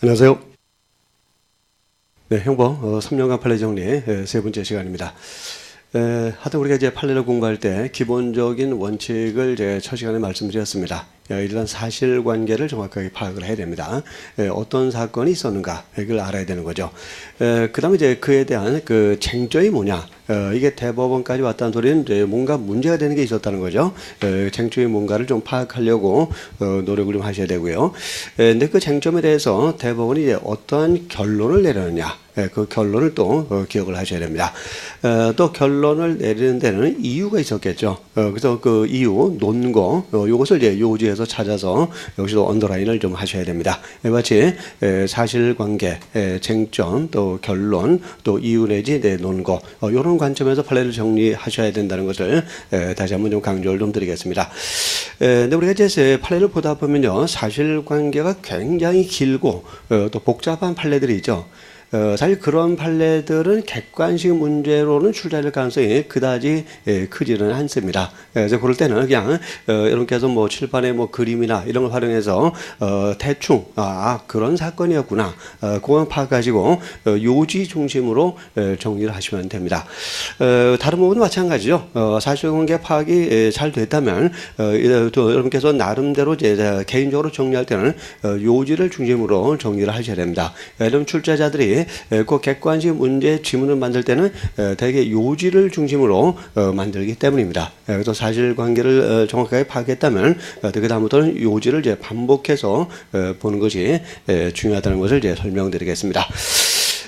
안녕하세요. 네, 형법 3년간 판례 정리 세 번째 시간입니다. 하여튼 우리가 이제 판례를 공부할 때 기본적인 원칙을 이제 첫 시간에 말씀드렸습니다. 일단 사실관계를 정확하게 파악을 해야 됩니다. 어떤 사건이 있었는가 이걸 알아야 되는 거죠. 그 다음에 이제 그에 대한 그 쟁점이 뭐냐. 이게 대법원까지 왔다는 소리는 이제 뭔가 문제가 되는 게 있었다는 거죠. 쟁점이 뭔가를 좀 파악하려고 노력을 좀 하셔야 되고요. 근데 그 쟁점에 대해서 대법원이 이제 어떠한 결론을 내렸느냐. 그 결론을 또 기억을 하셔야 됩니다. 또 결론을 내리는 데는 이유가 있었겠죠. 그래서 그 이유, 논거, 이것을 이제 요지에서 찾아서 여기서도 언더라인을 좀 하셔야 됩니다. 마치 사실관계, 쟁점, 또 결론, 또 이유 내지 논거, 이런 관점에서 판례를 정리하셔야 된다는 것을 다시 한번 좀 강조를 좀 드리겠습니다. 근데 우리가 이제 판례를 보다 보면요, 사실관계가 굉장히 길고 또 복잡한 판례들이 있죠. 사실 그런 판례들은 객관식 문제로는 출제될 가능성이 그다지 크지는 않습니다. 그래서 그럴 때는 그냥 여러분께서 뭐 칠판에 뭐 그림이나 이런 걸 활용해서 대충 그런 사건이었구나 그건 파악하시고 요지 중심으로 정리를 하시면 됩니다. 다른 부분도 마찬가지죠. 사실관계 파악이 잘 됐다면 여러분께서 나름대로 이제 개인적으로 정리할 때는 요지를 중심으로 정리를 하셔야 됩니다. 이런 출제자들이 그 객관식 문제 지문을 만들 때는 대개 요지를 중심으로 만들기 때문입니다. 그래서 사실관계를 정확하게 파악했다면 그 다음부터는 요지를 이제 반복해서 보는 것이 중요하다는 것을 이제 설명드리겠습니다.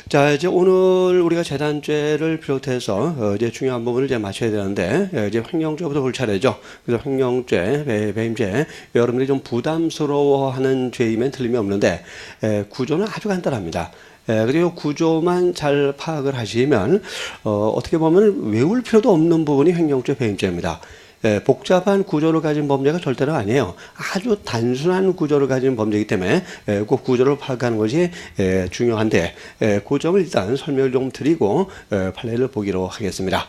자, 이제 오늘 우리가 재단죄를 비롯해서 이제 중요한 부분을 이제 맞춰야 되는데 이제 횡령죄부터 볼 차례죠. 그래서 횡령죄, 배임죄, 여러분들이 좀 부담스러워하는 죄이면 틀림이 없는데 구조는 아주 간단합니다. 그리고 구조만 잘 파악을 하시면 어떻게 보면 외울 필요도 없는 부분이 횡령죄, 배임죄입니다. 복잡한 구조를 가진 범죄가 절대로 아니에요. 아주 단순한 구조를 가진 범죄이기 때문에 그 구조를 파악하는 것이 중요한데 그 점을 일단 설명을 좀 드리고 판례를 보기로 하겠습니다.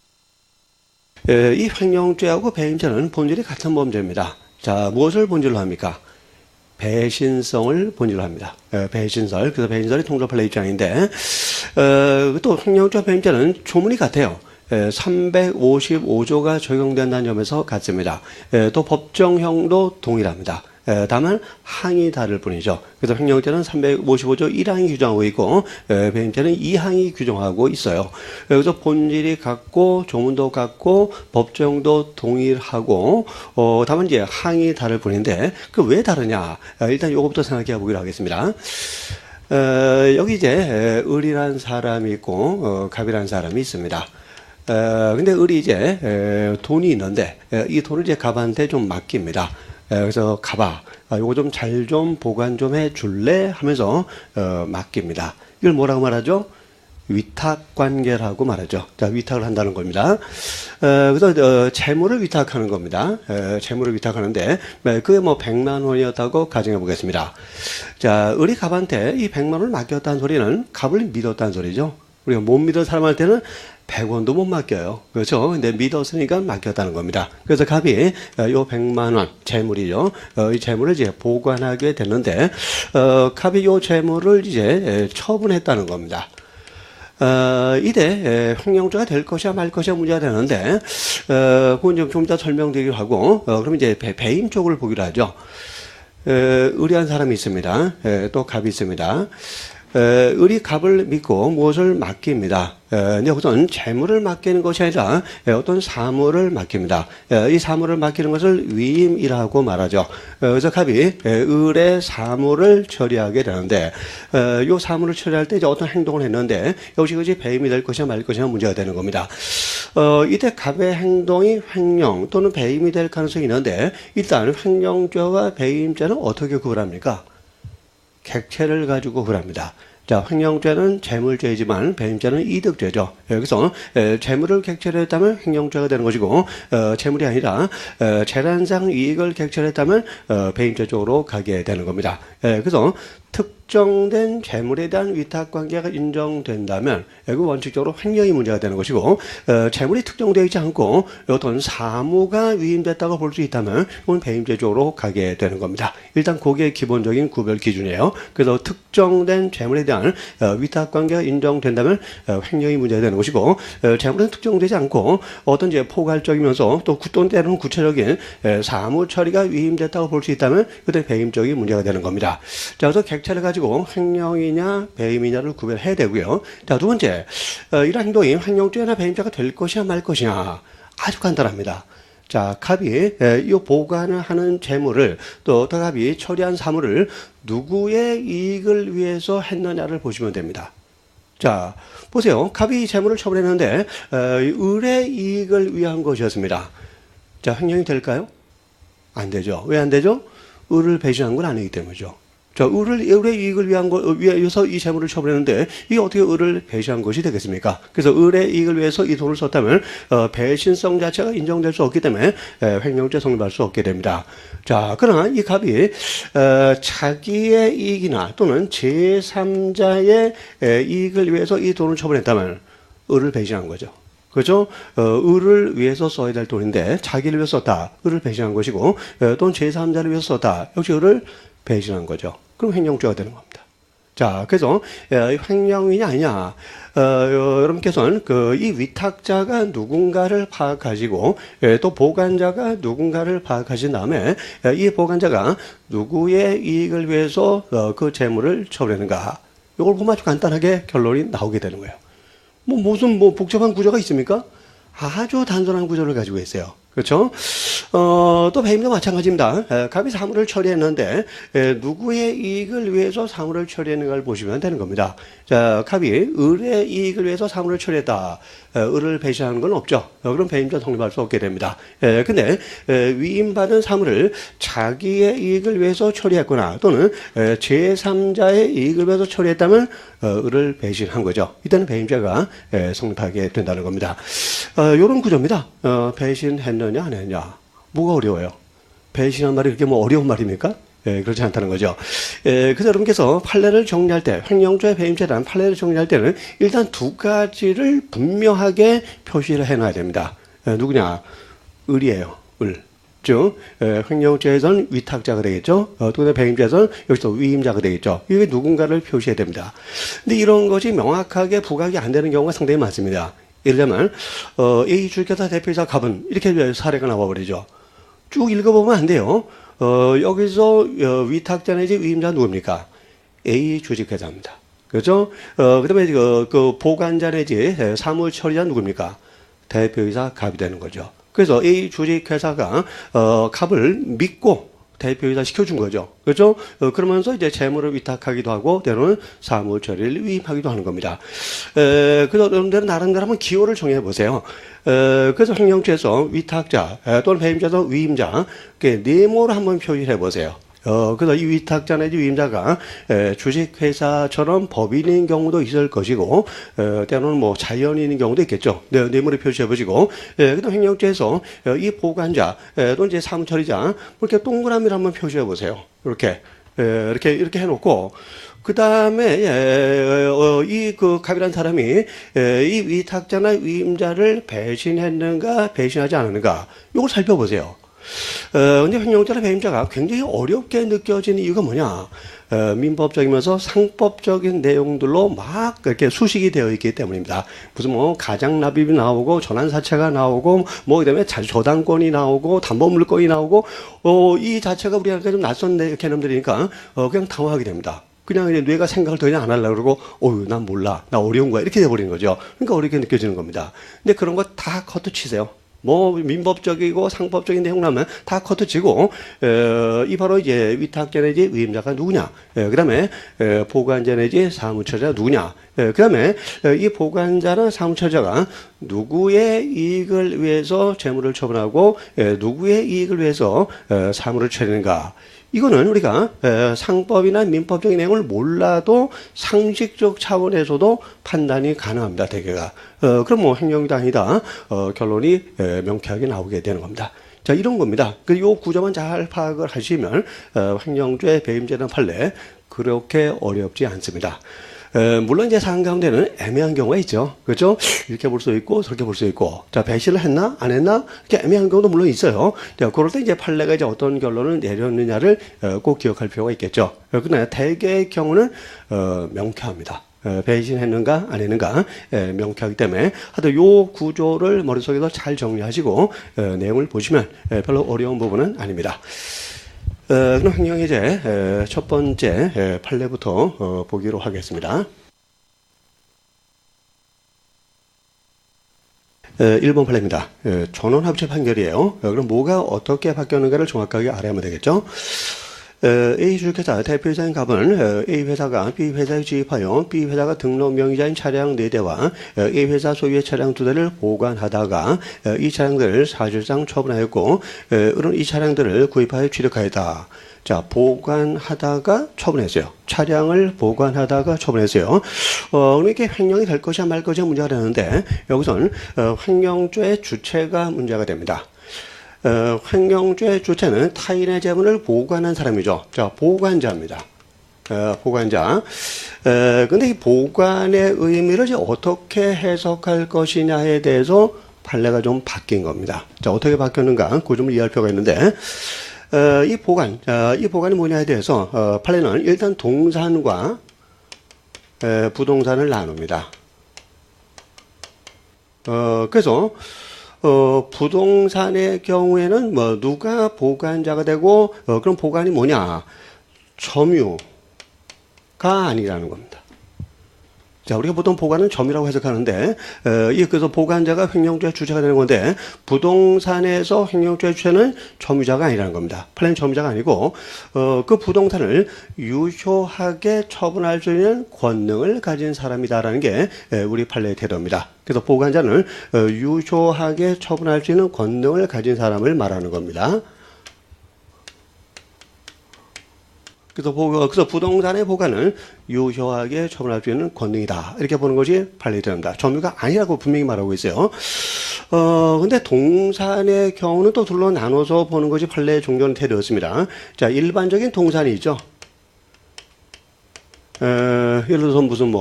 이 횡령죄하고 배임죄는 본질이 같은 범죄입니다. 자, 무엇을 본질로 합니까? 배신성을 본질로 합니다. 배신설. 그래서 배신설이 통조 판례 입장인데 또 횡령죄와 배임죄는 조문이 같아요. 355조가 적용된다는 점에서 같습니다. 또 법정형도 동일합니다. 다만 항이 다를 뿐이죠. 그래서 횡령죄는 355조 1항이 규정하고 있고 배임죄는 2항이 규정하고 있어요. 그래서 본질이 같고 조문도 같고 법정도 동일하고 다만 이제 항이 다를 뿐인데 그 왜 다르냐? 일단 이것부터 생각해 보기로 하겠습니다. 여기 이제 을이라는 사람이 있고 갑이라는 사람이 있습니다. 근데 을이 이제 돈이 있는데 이 돈을 이제 갑한테 좀 맡깁니다. 그래서 갑아, 요거 좀 잘 좀 보관 좀 해줄래? 하면서 맡깁니다. 이걸 뭐라고 말하죠? 위탁관계라고 말하죠. 자, 위탁을 한다는 겁니다. 그래서 채무를 위탁하는 겁니다. 채무를 위탁하는데 그게 뭐 100만 원이었다고 가정해 보겠습니다. 자, 을이 갑한테 이 100만 원을 맡겼다는 소리는 갑을 믿었다는 소리죠. 우리가 못 믿은 사람한테는 100원도 못 맡겨요. 그렇죠? 근데 믿었으니까 맡겼다는 겁니다. 그래서 갑이 요 100만 원 재물이죠. 이 재물을 이제 보관하게 됐는데 갑이 요 재물을 이제 처분했다는 겁니다. 이때 횡령죄가 될 것이야 말 것이야 문제가 되는데 그건 좀 이따 설명드리기로 하고 그럼 이제 배임 쪽을 보기로 하죠. 의리한 사람이 있습니다. 또 갑이 있습니다. 을이 갑을 믿고 무엇을 맡깁니다. 근데 우선 재물을 맡기는 것이 아니라 어떤 사물을 맡깁니다. 이 사물을 맡기는 것을 위임이라고 말하죠. 그래서 갑이 을의 사물을 처리하게 되는데 이 사물을 처리할 때 이제 어떤 행동을 했는데 역시 그것이 배임이 될 것이냐 말 것이냐 문제가 되는 겁니다. 이때 갑의 행동이 횡령 또는 배임이 될 가능성이 있는데 일단 횡령죄와 배임죄는 어떻게 구분합니까? 객체를 가지고 구분합니다. 자, 횡령죄는 재물죄이지만 배임죄는 이득죄죠. 그래서 재물을 객체했다면 횡령죄가 되는 것이고 재물이 아니라 재란상 이익을 객체했다면 배임죄 쪽으로 가게 되는 겁니다. 그래서 특정된 재물에 대한 위탁관계가 인정된다면 그 원칙적으로 횡령이 문제가 되는 것이고 재물이 특정되어 있지 않고 어떤 사무가 위임됐다고 볼 수 있다면 그건 배임죄 쪽으로 가게 되는 겁니다. 일단 그게 기본적인 구별 기준이에요. 그래서 특정된 재물에 대한 위탁관계가 인정된다면 횡령이 문제가 되는 것이고 재물은 특정되지 않고 어떤 이제 포괄적이면서 또 때로는 구체적인 사무 처리가 위임됐다고 볼 수 있다면 그때 배임적인 문제가 되는 겁니다. 자, 그래서 객체를 가지고 횡령이냐 배임이냐를 구별해야 되고요. 자, 두 번째, 이러한 행동이 횡령죄나 배임죄가 될 것이냐 말 것이냐 아주 간단합니다. 자, 갑이 이 보관을 하는 재물을 또 갑이 처리한 사물을 누구의 이익을 위해서 했느냐를 보시면 됩니다. 자, 보세요. 갑이 재물을 처분했는데 을의 이익을 위한 것이었습니다. 자, 횡령이 될까요? 안 되죠. 왜 안 되죠? 을을 배신한 건 아니기 때문이죠. 자, 을의 이익을 위해서 이 재물을 처분했는데 이게 어떻게 을을 배신한 것이 되겠습니까? 그래서 을의 이익을 위해서 이 돈을 썼다면 배신성 자체가 인정될 수 없기 때문에 횡령죄 성립할 수 없게 됩니다. 자, 그러나 이 갑이 자기의 이익이나 또는 제3자의 이익을 위해서 이 돈을 처분했다면 을을 배신한 거죠. 그렇죠? 을을 위해서 써야 될 돈인데 자기를 위해서 썼다. 을을 배신한 것이고 또는 제3자를 위해서 썼다. 역시 을을 배신한 거죠. 그럼 횡령죄가 되는 겁니다. 자, 그래서 횡령이냐 아니냐, 여러분께서는 이 위탁자가 누군가를 파악하시고 또 보관자가 누군가를 파악하신 다음에 이 보관자가 누구의 이익을 위해서 그 재물을 처분했는가, 이걸 보면 아주 간단하게 결론이 나오게 되는 거예요. 무슨 복잡한 구조가 있습니까? 아주 단순한 구조를 가지고 있어요. 그렇죠? 또 배임도 마찬가지입니다. 갑이 사물을 처리했는데 누구의 이익을 위해서 사물을 처리했는가를 보시면 되는 겁니다. 자, 갑이 을의 이익을 위해서 사물을 처리했다. 을을 배신하는 건 없죠. 그럼 배임죄 성립할 수 없게 됩니다. 근데 위임받은 사물을 자기의 이익을 위해서 처리했거나 또는 제3자의 이익을 위해서 처리했다면 을을 배신한 거죠. 이때는 배임죄가 성립하게 된다는 겁니다. 이런 구조입니다. 배신했느냐 안 했느냐. 뭐가 어려워요? 배신한 말이 그렇게 어려운 말입니까? 그렇지 않다는 거죠. 그래서 여러분께서 판례를 정리할 때, 횡령죄, 배임죄라는 판례를 정리할 때는 일단 두 가지를 분명하게 표시를 해놔야 됩니다. 누구냐? 을이에요. 을. 즉, 횡령죄에서는 위탁자가 되겠죠. 또 배임죄에서는 여기서 위임자가 되겠죠. 이게 누군가를 표시해야 됩니다. 근데 이런 것이 명확하게 부각이 안 되는 경우가 상당히 많습니다. 예를 들면 A 주식회사 대표이사 갑은 이렇게 사례가 나와버리죠. 쭉 읽어보면 안 돼요. 여기서 위탁자 내지 위임자 누굽니까? A 주식회사입니다. 그렇죠? 그 다음에 그 보관자 내지 사무 처리자 누굽니까? 대표이사 갑이 되는 거죠. 그래서 A 주식회사가 갑을 믿고 대표이사 시켜준 거죠. 그렇죠? 그러면서 이제 재물을 위탁하기도 하고, 때로는 사무 처리를 위임하기도 하는 겁니다. 그래서 여러분들은 나름대로 한번 기호를 정해 보세요. 그래서 횡령죄에서 위탁자, 또는 배임죄에서 위임자, 네모를 한번 표시해 보세요. 그래서 이 위탁자 내지 위임자가 주식회사처럼 법인인 경우도 있을 것이고, 때로는 자연인인 경우도 있겠죠. 네모를 표시해 보시고, 그다음 횡령죄에서 이 보관자, 또는 이제 사무처리자, 이렇게 동그라미를 한번 표시해 보세요. 이렇게 해놓고, 그 다음에, 갑이라는 사람이, 이 위탁자나 위임자를 배신했는가, 배신하지 않았는가, 이걸 살펴보세요. 근데 횡령죄나 배임죄가 굉장히 어렵게 느껴지는 이유가 뭐냐? 민법적이면서 상법적인 내용들로 막 이렇게 수식이 되어 있기 때문입니다. 무슨 가장납입이 나오고 전환사채가 나오고 그다음에 저당권이 나오고 담보물권이 나오고 이 자체가 우리한테 좀 낯선 개념들이니까 그냥 당황하게 됩니다. 그냥 이제 뇌가 생각을 더 이상 안 하려고 그러고 난 몰라. 나 어려운 거야. 이렇게 돼버리는 거죠. 그러니까 어렵게 느껴지는 겁니다. 근데 그런 거 다 컷치세요. 민법적이고 상법적인 내용 나오면 다 커트치고, 이 바로 이제 위탁자 내지 위임자가 누구냐. 그 다음에, 보관자 내지 사무처자가 누구냐. 그 다음에, 이 보관자나 사무처자가 누구의 이익을 위해서 재물을 처분하고, 누구의 이익을 위해서 사물을 처리하는가. 이거는 우리가 상법이나 민법적인 내용을 몰라도 상식적 차원에서도 판단이 가능합니다. 대개가. 그럼 뭐 횡령이다 아니다 결론이 명쾌하게 나오게 되는 겁니다. 자, 이런 겁니다. 이 구조만 잘 파악을 하시면 횡령죄, 배임죄나 판례 그렇게 어렵지 않습니다. 물론 이제 사안 가운데는 애매한 경우가 있죠. 그렇죠? 이렇게 볼 수 있고 저렇게 볼 수 있고. 자, 배신을 했나 안 했나 이렇게 애매한 경우도 물론 있어요. 자, 그럴 때 이제 판례가 이제 어떤 결론을 내렸느냐를 꼭 기억할 필요가 있겠죠. 그러나 대개의 경우는 명쾌합니다. 배신했는가 안 했는가 명쾌하기 때문에 하여튼 요 구조를 머릿속에서 잘 정리하시고 내용을 보시면 별로 어려운 부분은 아닙니다. 그럼 횡령해제 첫 번째 판례부터 보기로 하겠습니다. 1번 판례입니다. 전원합체 판결이에요. 그럼 뭐가 어떻게 바뀌었는가를 정확하게 알아야만 되겠죠. A 주식회사 대표이사인 갑은 A 회사가 B 회사에 지입하여 B 회사가 등록 명의자인 차량 4대와 A 회사 소유의 차량 2대를 보관하다가 이 차량들을 사실상 처분하였고 이런 이 차량들을 구입하여 취득하였다. 자, 보관하다가 처분했어요. 차량을 보관하다가 처분했어요. 이렇게 횡령이 될 것이야 말 것이야 문제가 되는데 여기서는 횡령죄의 주체가 문제가 됩니다. 횡령죄 주체는 타인의 재물을 보관한 사람이죠. 자, 보관자입니다. 보관자. 근데 이 보관의 의미를 이제 어떻게 해석할 것이냐에 대해서 판례가 좀 바뀐 겁니다. 자, 어떻게 바뀌었는가? 그 점을 이해할 필요가 있는데, 이 보관이 뭐냐에 대해서, 판례는 일단 동산과 부동산을 나눕니다. 그래서, 부동산의 경우에는 뭐 누가 보관자가 되고 그럼 보관이 뭐냐? 점유가 아니라는 겁니다. 자, 우리가 보통 보관은 점유라고 해석하는데 그래서 보관자가 횡령죄 주체가 되는 건데 부동산에서 횡령죄 주체는 점유자가 아니라는 겁니다. 판례는 점유자가 아니고 그 부동산을 유효하게 처분할 수 있는 권능을 가진 사람이다라는 게 우리 판례의 태도입니다. 그래서 보관자는 유효하게 처분할 수 있는 권능을 가진 사람을 말하는 겁니다. 그래서 부동산의 보관은 유효하게 처분할 수 있는 권능이다. 이렇게 보는 것이 판례의 태도입니다. 점유가 아니라고 분명히 말하고 있어요. 근데 동산의 경우는 또 둘로 나눠서 보는 것이 판례의 종전 태도였습니다. 자, 일반적인 동산이 있죠. 예를 들어서 무슨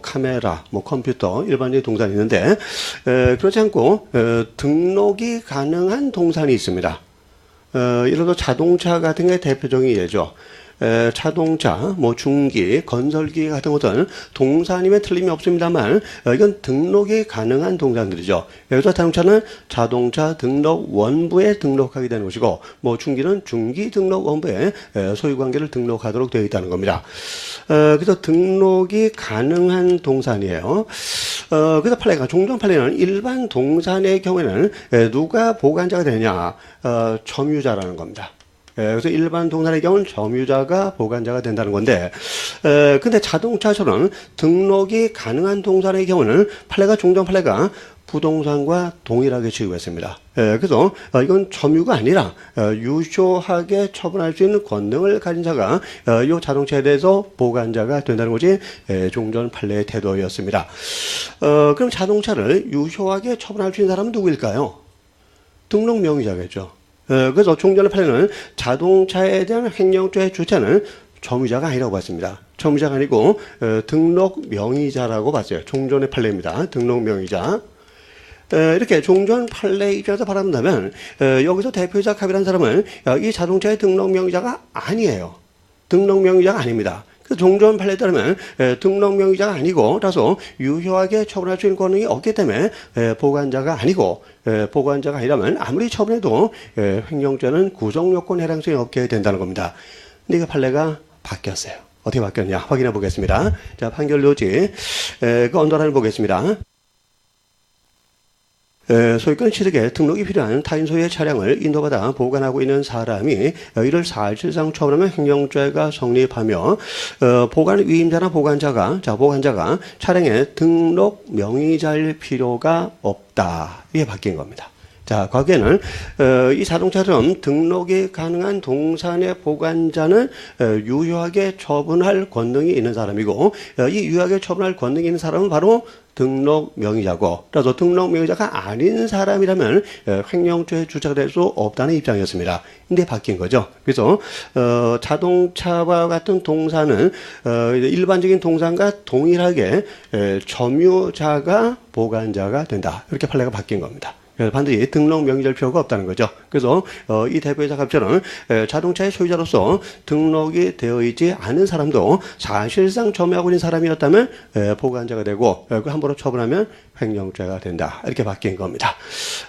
카메라, 컴퓨터, 일반적인 동산이 있는데, 그렇지 않고, 등록이 가능한 동산이 있습니다. 예를 들어 자동차 같은 게 대표적인 예죠. 자동차, 중기, 건설기 같은 것은 동산이면 틀림이 없습니다만 이건 등록이 가능한 동산들이죠. 여기서 자동차는 자동차 등록 원부에 등록하게 되는 것이고 중기는 중기 등록 원부에 소유관계를 등록하도록 되어 있다는 겁니다. 그래서 등록이 가능한 동산이에요. 그래서 판례가 종전 판례는 일반 동산의 경우에는 누가 보관자가 되냐? 점유자라는 겁니다. 그래서 일반 동산의 경우는 점유자가 보관자가 된다는 건데, 근데 자동차처럼 등록이 가능한 동산의 경우는 종전 판례가 부동산과 동일하게 취급했습니다. 그래서 이건 점유가 아니라 유효하게 처분할 수 있는 권능을 가진 자가 이 자동차에 대해서 보관자가 된다는 것이 종전 판례의 태도였습니다. 그럼 자동차를 유효하게 처분할 수 있는 사람은 누구일까요? 등록 명의자겠죠. 그래서 종전의 판례는 자동차에 대한 횡령죄의 주체는 점유자가 아니라고 봤습니다. 점유자가 아니고 등록 명의자라고 봤어요. 종전의 판례입니다. 등록 명의자. 이렇게 종전 판례 입장에서 바라본다면 여기서 대표이사 갑이라는 사람은 이 자동차의 등록 명의자가 아니에요. 등록 명의자가 아닙니다. 그래서 종전 판례에 따르면 등록 명의자가 아니고 따라서 유효하게 처분할 수 있는 권능이 없기 때문에 보관자가 아니고 보관자가 아니라면 아무리 처분해도 횡령죄는 구성요건 해당성이 없게 된다는 겁니다. 근데 이 판례가 바뀌었어요. 어떻게 바뀌었냐 확인해 보겠습니다. 자, 판결 요지 그 언더라인을 보겠습니다. 소유권 취득에 등록이 필요한 타인 소유의 차량을 인도받아 보관하고 있는 사람이 이를 사실상 처분하면 횡령죄가 성립하며 보관 위임자나 보관자가 차량의 등록 명의자일 필요가 없다. 이게 바뀐 겁니다. 자, 과거에는 이 자동차처럼 등록이 가능한 동산의 보관자는 유효하게 처분할 권능이 있는 사람이고, 이 유효하게 처분할 권능이 있는 사람은 바로 등록 명의자고, 그래서 등록 명의자가 아닌 사람이라면 횡령죄에 주체될 수 없다는 입장이었습니다. 근데 바뀐 거죠. 그래서 자동차와 같은 동산은 일반적인 동산과 동일하게 점유자가 보관자가 된다. 이렇게 판례가 바뀐 겁니다. 반드시 등록 명의자일 필요가 없다는 거죠. 그래서 이 대표이사 갑자는 자동차의 소유자로서 등록이 되어 있지 않은 사람도 사실상 점유하고 있는 사람이었다면 보관자가 되고, 그 함부로 처분하면 횡령죄가 된다. 이렇게 바뀐 겁니다.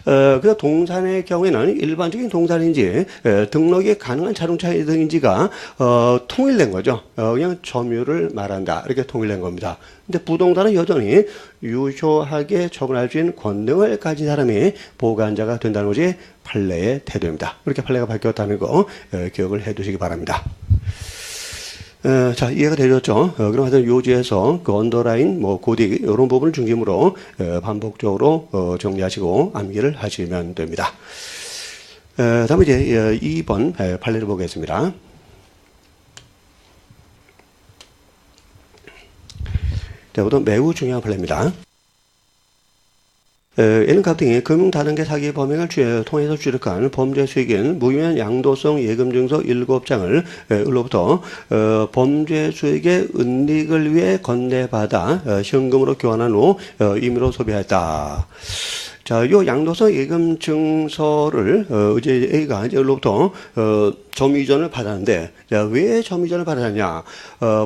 그래서 동산의 경우에는 일반적인 동산인지 등록이 가능한 자동차인지가 통일된 거죠. 그냥 점유를 말한다. 이렇게 통일된 겁니다. 근데 부동산은 여전히 유효하게 처분할 수 있는 권능을 가진 사람이 보관자가 된다는 것이 판례의 태도입니다. 그렇게 판례가 바뀌었다는 거 기억을 해 두시기 바랍니다. 자, 이해가 되셨죠? 그럼 하여튼 요지에서 그 언더라인, 고딕, 이런 부분을 중심으로 반복적으로 정리하시고 암기를 하시면 됩니다. 다음에 이제 2번 판례를 보겠습니다. 자, 이것도 매우 중요한 판례입니다. 얘는 갑등이 금융다단계 사기 범행을 통해서 취득한 범죄 수익인 무효한 양도성 예금증서 7장을 을로부터 범죄 수익의 은닉을 위해 건네받아 현금으로 교환한 후 임의로 소비했다. 자, 요 양도성 예금 증서를 이제 A가 이제 을로부터 점유이전을 받았는데, 자, 왜 점유이전을 받았냐?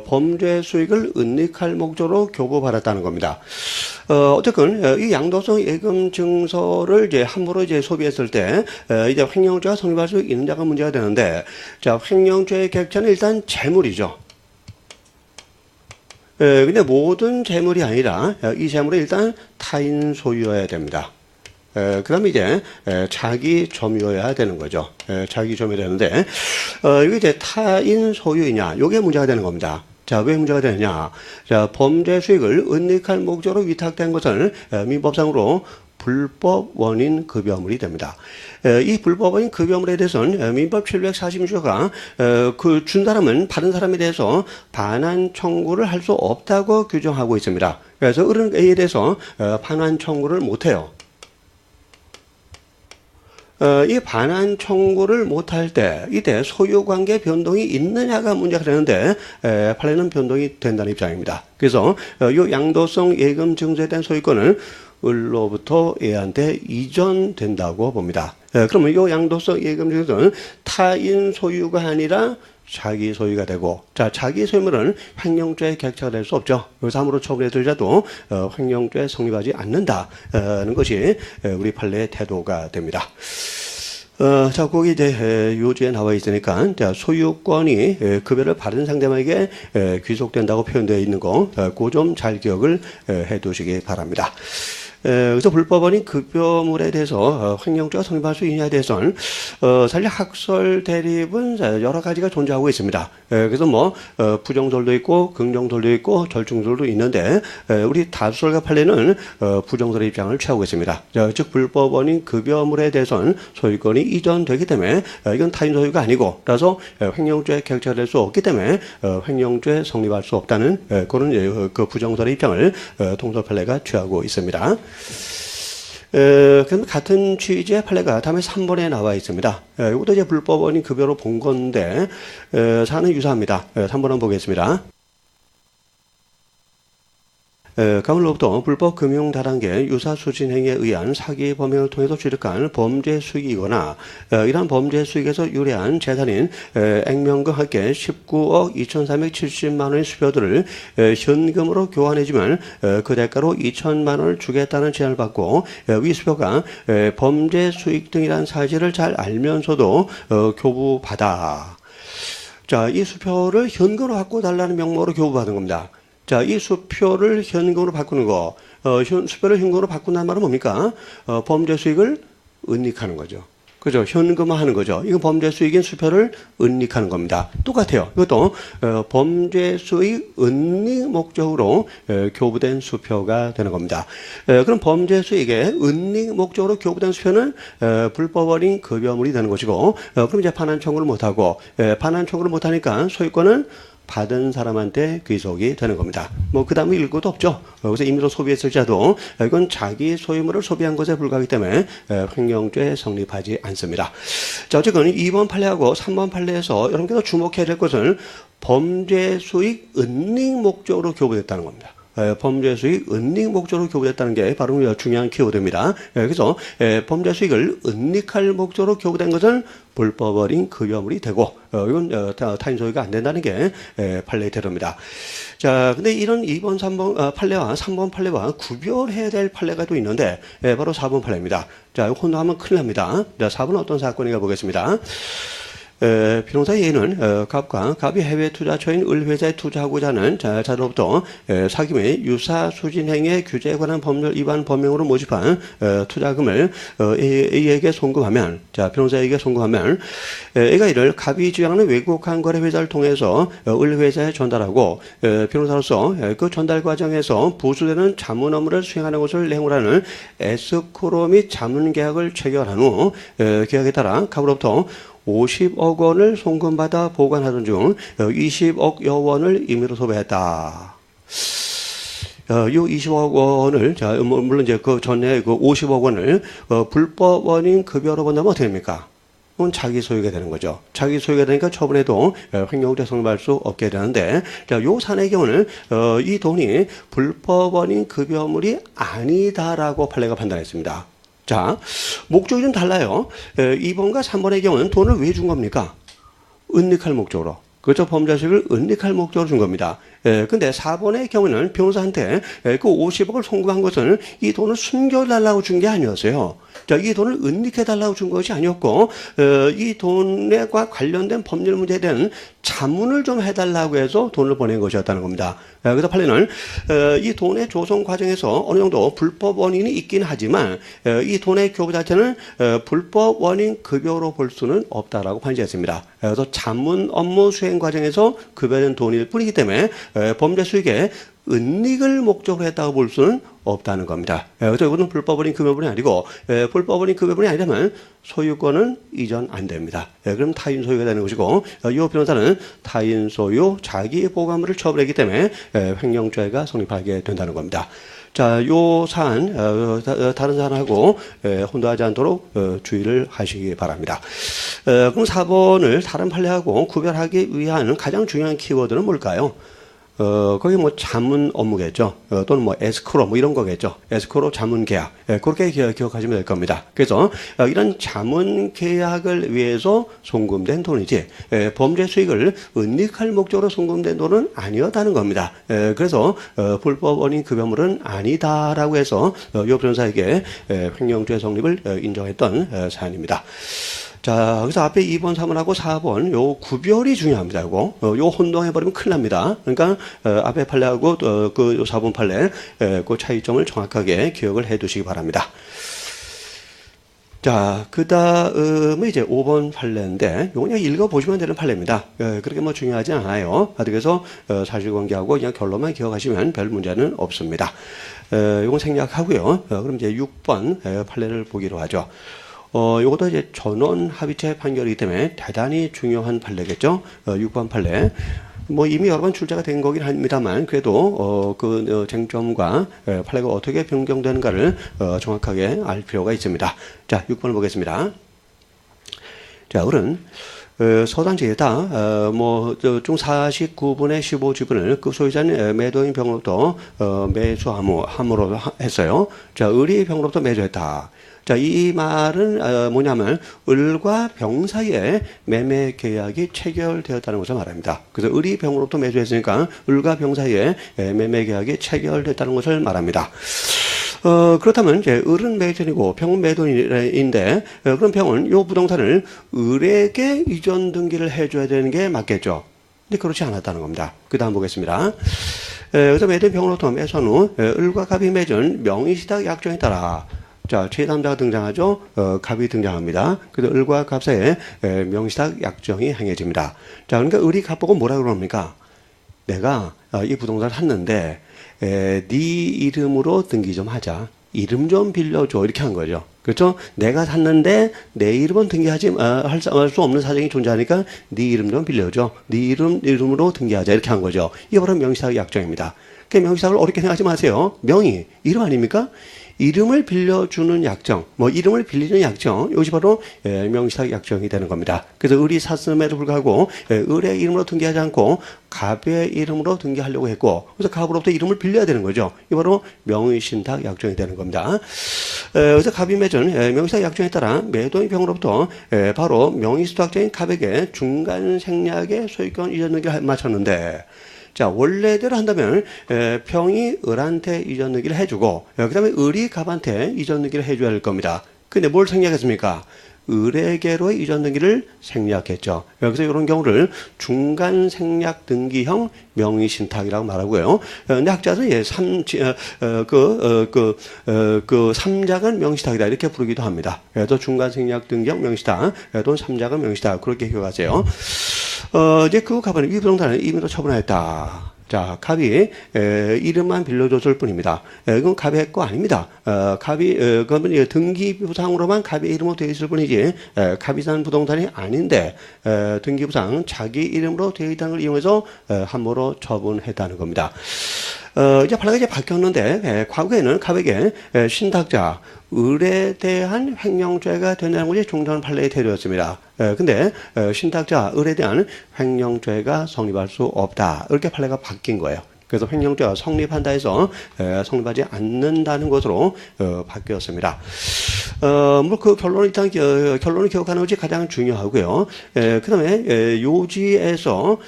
범죄 수익을 은닉할 목적으로 교부받았다는 겁니다. 어쨌든 이 양도성 예금 증서를 이제 함부로 이제 소비했을 때 이제 횡령죄가 성립할 수 있느냐가 문제가 되는데, 자, 횡령죄의 객체는 일단 재물이죠. 근데 모든 재물이 아니라 이 재물이 일단 타인 소유여야 됩니다. 그 다음에 이제 자기 점유여야 되는 거죠. 자기 점유여야 되는데 이게 이제 타인 소유이냐, 요게 문제가 되는 겁니다. 자, 왜 문제가 되느냐? 자, 범죄 수익을 은닉할 목적으로 위탁된 것은 민법상으로 불법 원인 급여물이 됩니다. 이 불법 원인 급여물에 대해서는 민법 746조가 그 준 사람은 받은 사람에 대해서 반환 청구를 할 수 없다고 규정하고 있습니다. 그래서 을은 A에 대해서 반환 청구를 못해요. 이 반환 청구를 못할 때 이때 소유관계 변동이 있느냐가 문제가 되는데 판례는 변동이 된다는 입장입니다. 그래서 이 양도성 예금 증서에 대한 소유권은 을로부터 A한테 이전된다고 봅니다. 그러면 이 양도성 예금 증서는 타인 소유가 아니라 자기 소유가 되고, 자, 자기 소유물은 횡령죄의 객체가 될 수 없죠. 그래서 함부로 처분해들자도 횡령죄 성립하지 않는다는 것이 우리 판례의 태도가 됩니다. 자, 거기 이제 요지에 나와 있으니까, 자, 소유권이 급여를 받은 상대방에게 귀속된다고 표현되어 있는 거, 그 좀 잘 기억을 해 두시기 바랍니다. 그래서 불법원인 급여물에 대해서 횡령죄가 성립할 수 있느냐에 대해서는 사실 학설 대립은 여러 가지가 존재하고 있습니다. 그래서 부정설도 있고 긍정설도 있고 절충설도 있는데 우리 다수설과 판례는 부정설의 입장을 취하고 있습니다. 즉 불법원인 급여물에 대해서는 소유권이 이전되기 때문에 이건 타인 소유가 아니고, 따라서 횡령죄 객체가 될 수 없기 때문에 횡령죄 성립할 수 없다는 그런 그 부정설의 입장을 통설 판례가 취하고 있습니다. 그럼 같은 취지의 판례가 다음에 3번에 나와 있습니다. 이것도 이제 불법원인 급여로 본 건데 사안은 유사합니다. 3번 한번 보겠습니다. 가물로부터 불법 금융다단계 유사수진행위에 의한 사기 범행을 통해서 취득한 범죄 수익이거나 이러한 범죄 수익에서 유래한 재산인 액면과 함께 19억 2,470만 원의 수표들을 현금으로 교환해주면 그 대가로 2천만 원을 주겠다는 제안을 받고 이 수표가 범죄 수익 등이라는 사실을 잘 알면서도 교부받아. 자, 이 수표를 현금으로 바꿔달라는 명목으로 교부받은 겁니다. 자, 이 수표를 현금으로 바꾸는 거, 수표를 현금으로 바꾼다는 말은 뭡니까? 범죄 수익을 은닉하는 거죠. 그죠? 현금화하는 거죠. 이건 범죄 수익인 수표를 은닉하는 겁니다. 똑같아요. 이것도 범죄 수익 은닉 목적으로 교부된 수표가 되는 겁니다. 그럼 범죄 수익의 은닉 목적으로 교부된 수표는 불법어린 급여물이 되는 것이고, 그럼 이제 반환 청구를 못하고, 반환 청구를 못하니까 소유권은 받은 사람한테 귀속이 되는 겁니다. 뭐 그 다음에 읽을 것도 없죠. 그래서 임의로 소비했을지라도 이건 자기 소유물을 소비한 것에 불과하기 때문에 횡령죄 성립하지 않습니다. 자, 어쨌든 2번 판례하고 3번 판례에서 여러분께서 주목해야 될 것은 범죄 수익 은닉 목적으로 교부됐다는 겁니다. 범죄 수익 은닉 목적으로 교부됐다는 게 바로 중요한 키워드입니다. 그래서 범죄 수익을 은닉할 목적으로 교부된 것은 불법어린 급여물이 되고, 이건 타인 소유가 안 된다는 게 판례의 태도입니다. 자, 근데 이런 2번, 3번 판례와 3번 판례와 구별해야 될 판례가 또 있는데, 바로 4번 판례입니다. 자, 이거 혼동하면 큰일 납니다. 자, 4번은 어떤 사건인가 보겠습니다. 비농사 A는 갑이 해외 투자처인 을회사에 투자하고자 하는 자로부터 사기 및 유사 수진행위의 규제에 관한 법률 위반 범행으로 모집한 투자금을 A에게 송금하면, 자, 비농사 A에게 송금하면 A가 이를 갑이 지향하는 외국 한거래 회사를 통해서 을회사에 전달하고, 비농사로서 그 전달 과정에서 부수되는 자문 업무를 수행하는 것을 내용으로 하는 에스코로 및 자문 계약을 체결한 후 계약에 따라 갑으로부터 50억 원을 송금받아 보관하던 중 20억여 원을 임의로 소비했다. 이 20억 원을, 자, 물론 이제 그 전에 그 50억 원을 불법원인 급여로 본다면 어떻게 됩니까? 그건 자기 소유가 되는 거죠. 자기 소유가 되니까 처분해도 횡령죄 성립할 수 없게 되는데, 자, 요 사안의 경우는 이 돈이 불법원인 급여물이 아니다라고 판례가 판단했습니다. 자, 목적이 좀 달라요. 2번과 3번의 경우는 돈을 왜 준 겁니까? 은닉할 목적으로. 그렇죠. 범죄 수익을 은닉할 목적으로 준 겁니다. 근데 4번의 경우는 변호사한테 그 50억을 송금한 것은 이 돈을 숨겨달라고 준 게 아니었어요. 자, 이 돈을 은닉해달라고 준 것이 아니었고, 이 돈과 관련된 법률 문제에 대한 자문을 좀 해달라고 해서 돈을 보낸 것이었다는 겁니다. 그래서 판례는 이 돈의 조성 과정에서 어느 정도 불법 원인이 있긴 하지만 이 돈의 교부 자체는 불법 원인 급여로 볼 수는 없다라고 판시했습니다. 그래서 자문 업무 수행 과정에서 급여된 돈일 뿐이기 때문에 범죄 수익에 은닉을 목적으로 했다고 볼 수는 없다는 겁니다. 그래서 이것은 불법어린 급여물이 아니고, 불법어린 급여물이 아니라면 소유권은 이전 안 됩니다. 그럼 타인 소유가 되는 것이고, 이 변호사는 타인 소유 자기 보관물을 처분했기 때문에 횡령죄가 성립하게 된다는 겁니다. 자, 요 사안, 다른 사안하고 혼동하지 않도록 주의를 하시기 바랍니다. 그럼 4번을 다른 판례하고 구별하기 위한 가장 중요한 키워드는 뭘까요? 거기 뭐 자문 업무겠죠. 또는 뭐 에스크로 뭐 이런 거겠죠. 에스크로 자문 계약. 그렇게 기억하시면 될 겁니다. 그래서 이런 자문 계약을 위해서 송금된 돈이지 범죄 수익을 은닉할 목적으로 송금된 돈은 아니었다는 겁니다. 그래서 불법 원인 급여물은 아니다라고 해서 이 변호사에게 횡령죄 성립을 인정했던 사안입니다. 자, 그래서 앞에 2번, 3번하고 4번, 요 구별이 중요합니다. 요 혼동해버리면 큰일 납니다. 그러니까, 앞에 판례하고, 그 4번 판례, 그 차이점을 정확하게 기억을 해 두시기 바랍니다. 자, 그 다음은 이제 5번 판례인데, 요거 그냥 읽어보시면 되는 판례입니다. 그렇게 뭐 중요하지 않아요. 그래서 사실관계하고 그냥 결론만 기억하시면 별 문제는 없습니다. 요건 생략하고요. 그럼 이제 6번 판례를 보기로 하죠. 요것도 이제 전원 합의체 판결이기 때문에 대단히 중요한 판례겠죠. 6번 판례. 뭐 이미 여러 번 출제가 된 거긴 합니다만 그래도 그 쟁점과 판례가 어떻게 변경되는가를 정확하게 알 필요가 있습니다. 자, 6번을 보겠습니다. 자, 오른 서당지에다 총 49분의 15지분을 그 소유자는 매도인 병으로부터 매수함으로 했어요. 자, 을이 병으로부터 매수했다. 자, 이 말은 뭐냐면 을과 병 사이에 매매 계약이 체결되었다는 것을 말합니다. 그래서 을이 병으로부터 매수했으니까 을과 병 사이에 매매 계약이 체결됐다는 것을 말합니다. 그렇다면 이제 을은 매도인이고 병은 매도인인데 그럼 병은 이 부동산을 을에게 이전 등기를 해줘야 되는 게 맞겠죠. 근데 그렇지 않았다는 겁니다. 그 다음 보겠습니다. 그래서 매도인 병으로부터 매수한 후 을과 갑이 맺은 명의시탁 약정에 따라 자, 제3자가 등장하죠. 갑이 등장합니다. 그래서 을과 갑 사이에 명시탁 약정이 행해집니다. 자, 그러니까 을이 갑보고 뭐라 그럽니까? 내가 이 부동산을 샀는데 네 이름으로 등기 좀 하자. 이름 좀 빌려줘. 이렇게 한 거죠. 그렇죠? 내가 샀는데 내 이름은 등기하지 할 수 없는 사정이 존재하니까 네 이름 좀 빌려줘. 네 이름으로 등기하자. 이렇게 한 거죠. 이게 바로 명시탁 약정입니다. 그러니까 명시탁을 어렵게 생각하지 마세요. 명의, 이름 아닙니까? 이름을 빌려주는 약정, 뭐 이름을 빌리는 약정, 이것이 바로 명시탁 약정이 되는 겁니다. 그래서 을이 샀음에도 불구하고 을의 이름으로 등기하지 않고 갑의 이름으로 등기하려고 했고, 그래서 갑으로부터 이름을 빌려야 되는 거죠. 이 바로 명의신탁 약정이 되는 겁니다. 그래서 갑이 맺은 명시탁 약정에 따라 매도인 병으로부터 바로 명의수탁자인 갑에게 중간 생략의 소유권 이전 등기를 마쳤는데, 자, 원래대로 한다면 병이 을한테 이전 등기를 해주고 그 다음에 을이 갑한테 이전 등기를 해줘야 할 겁니다. 근데 뭘 생략했습니까? 을에게로 이전 등기를 생략했죠. 그래서 이런 경우를 중간 생략 등기형 명의신탁이라고 말하고요. 근데 학자는 삼작은 명시탁이다 이렇게 부르기도 합니다. 그래서 중간 생략 등기형 명시탁, 또는 삼작은 명시탁 그렇게 기억하세요. 이제 그 갑은 이 부동산을 임의로 처분하였다. 자, 갑이 이름만 빌려줬을 뿐입니다. 이건 갑의 거 아닙니다. 갑이 그러면 등기부상으로만 갑의 이름으로 되어 있을 뿐이지 갑이 산 부동산이 아닌데 등기부상 자기 이름으로 되어 있다는 걸 이용해서 함부로 처분했다는 겁니다. 이제 판례가 이제 바뀌었는데 과거에는 갑에게 신탁자 을에 대한 횡령죄가 된다는 것이 종전 판례의 태도였습니다. 근데 신탁자 을에 대한 횡령죄가 성립할 수 없다. 이렇게 판례가 바뀐 거예요. 그래서 횡령죄가 성립한다 해서 성립하지 않는다는 것으로 바뀌었습니다. 뭐 그 결론을 일단 결론을 기억하는 것이 가장 중요하고요. 그다음에 요지에서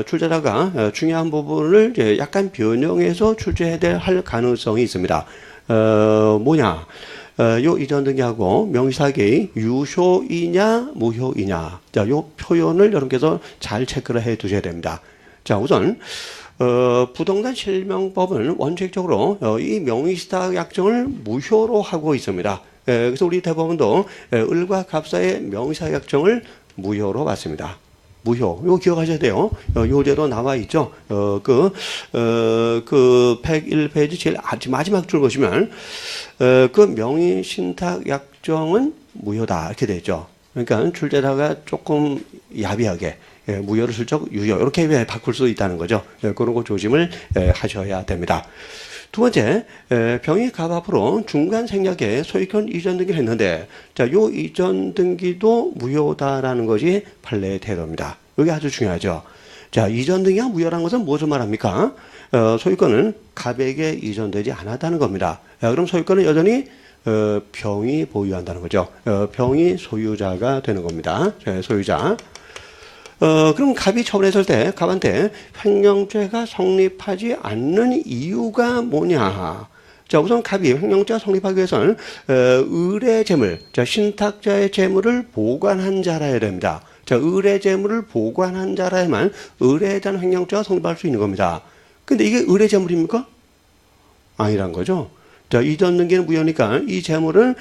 출제자가 중요한 부분을 이제 약간 변형해서 출제해야 할 가능성이 있습니다. 뭐냐? 요 이전 등기하고 명시탁이 유효이냐 무효이냐. 자, 요 표현을 여러분께서 잘 체크를 해 두셔야 됩니다. 자, 우선 부동산 실명법은 원칙적으로 이 명의신탁 약정을 무효로 하고 있습니다. 그래서 우리 대법원도 을과 갑 사이의 명의신탁 약정을 무효로 봤습니다. 무효. 이거 기억하셔야 돼요. 요제로 나와 있죠. 그 101페이지 제일 마지막 줄 보시면, 그 명의신탁 약정은 무효다. 이렇게 되죠. 그러니까 출제자가 조금 야비하게, 무효를 슬쩍 유효. 이렇게 바꿀 수 있다는 거죠. 그런 거 조심을 하셔야 됩니다. 두 번째, 병이 갑 앞으로 중간 생략에 소유권 이전 등기를 했는데, 자, 요 이전 등기도 무효다라는 것이 판례의 태도입니다. 이게 아주 중요하죠. 자, 이전 등기가 무효라는 것은 무엇을 말합니까? 소유권은 갑에게 이전되지 않았다는 겁니다. 그럼 소유권은 여전히 병이 보유한다는 거죠. 병이 소유자가 되는 겁니다. 소유자. 그럼 갑이 처분했을 때 갑한테 횡령죄가 성립하지 않는 이유가 뭐냐? 자, 우선 갑이 횡령죄가 성립하기 위해서는 을의 재물, 자, 신탁자의 재물을 보관한 자라야 됩니다. 자, 을의 재물을 보관한 자라야만 을에 대한 횡령죄가 성립할 수 있는 겁니다. 근데 이게 을의 재물입니까? 아니란 거죠. 자, 이전 등기는 무효니까 이 재물은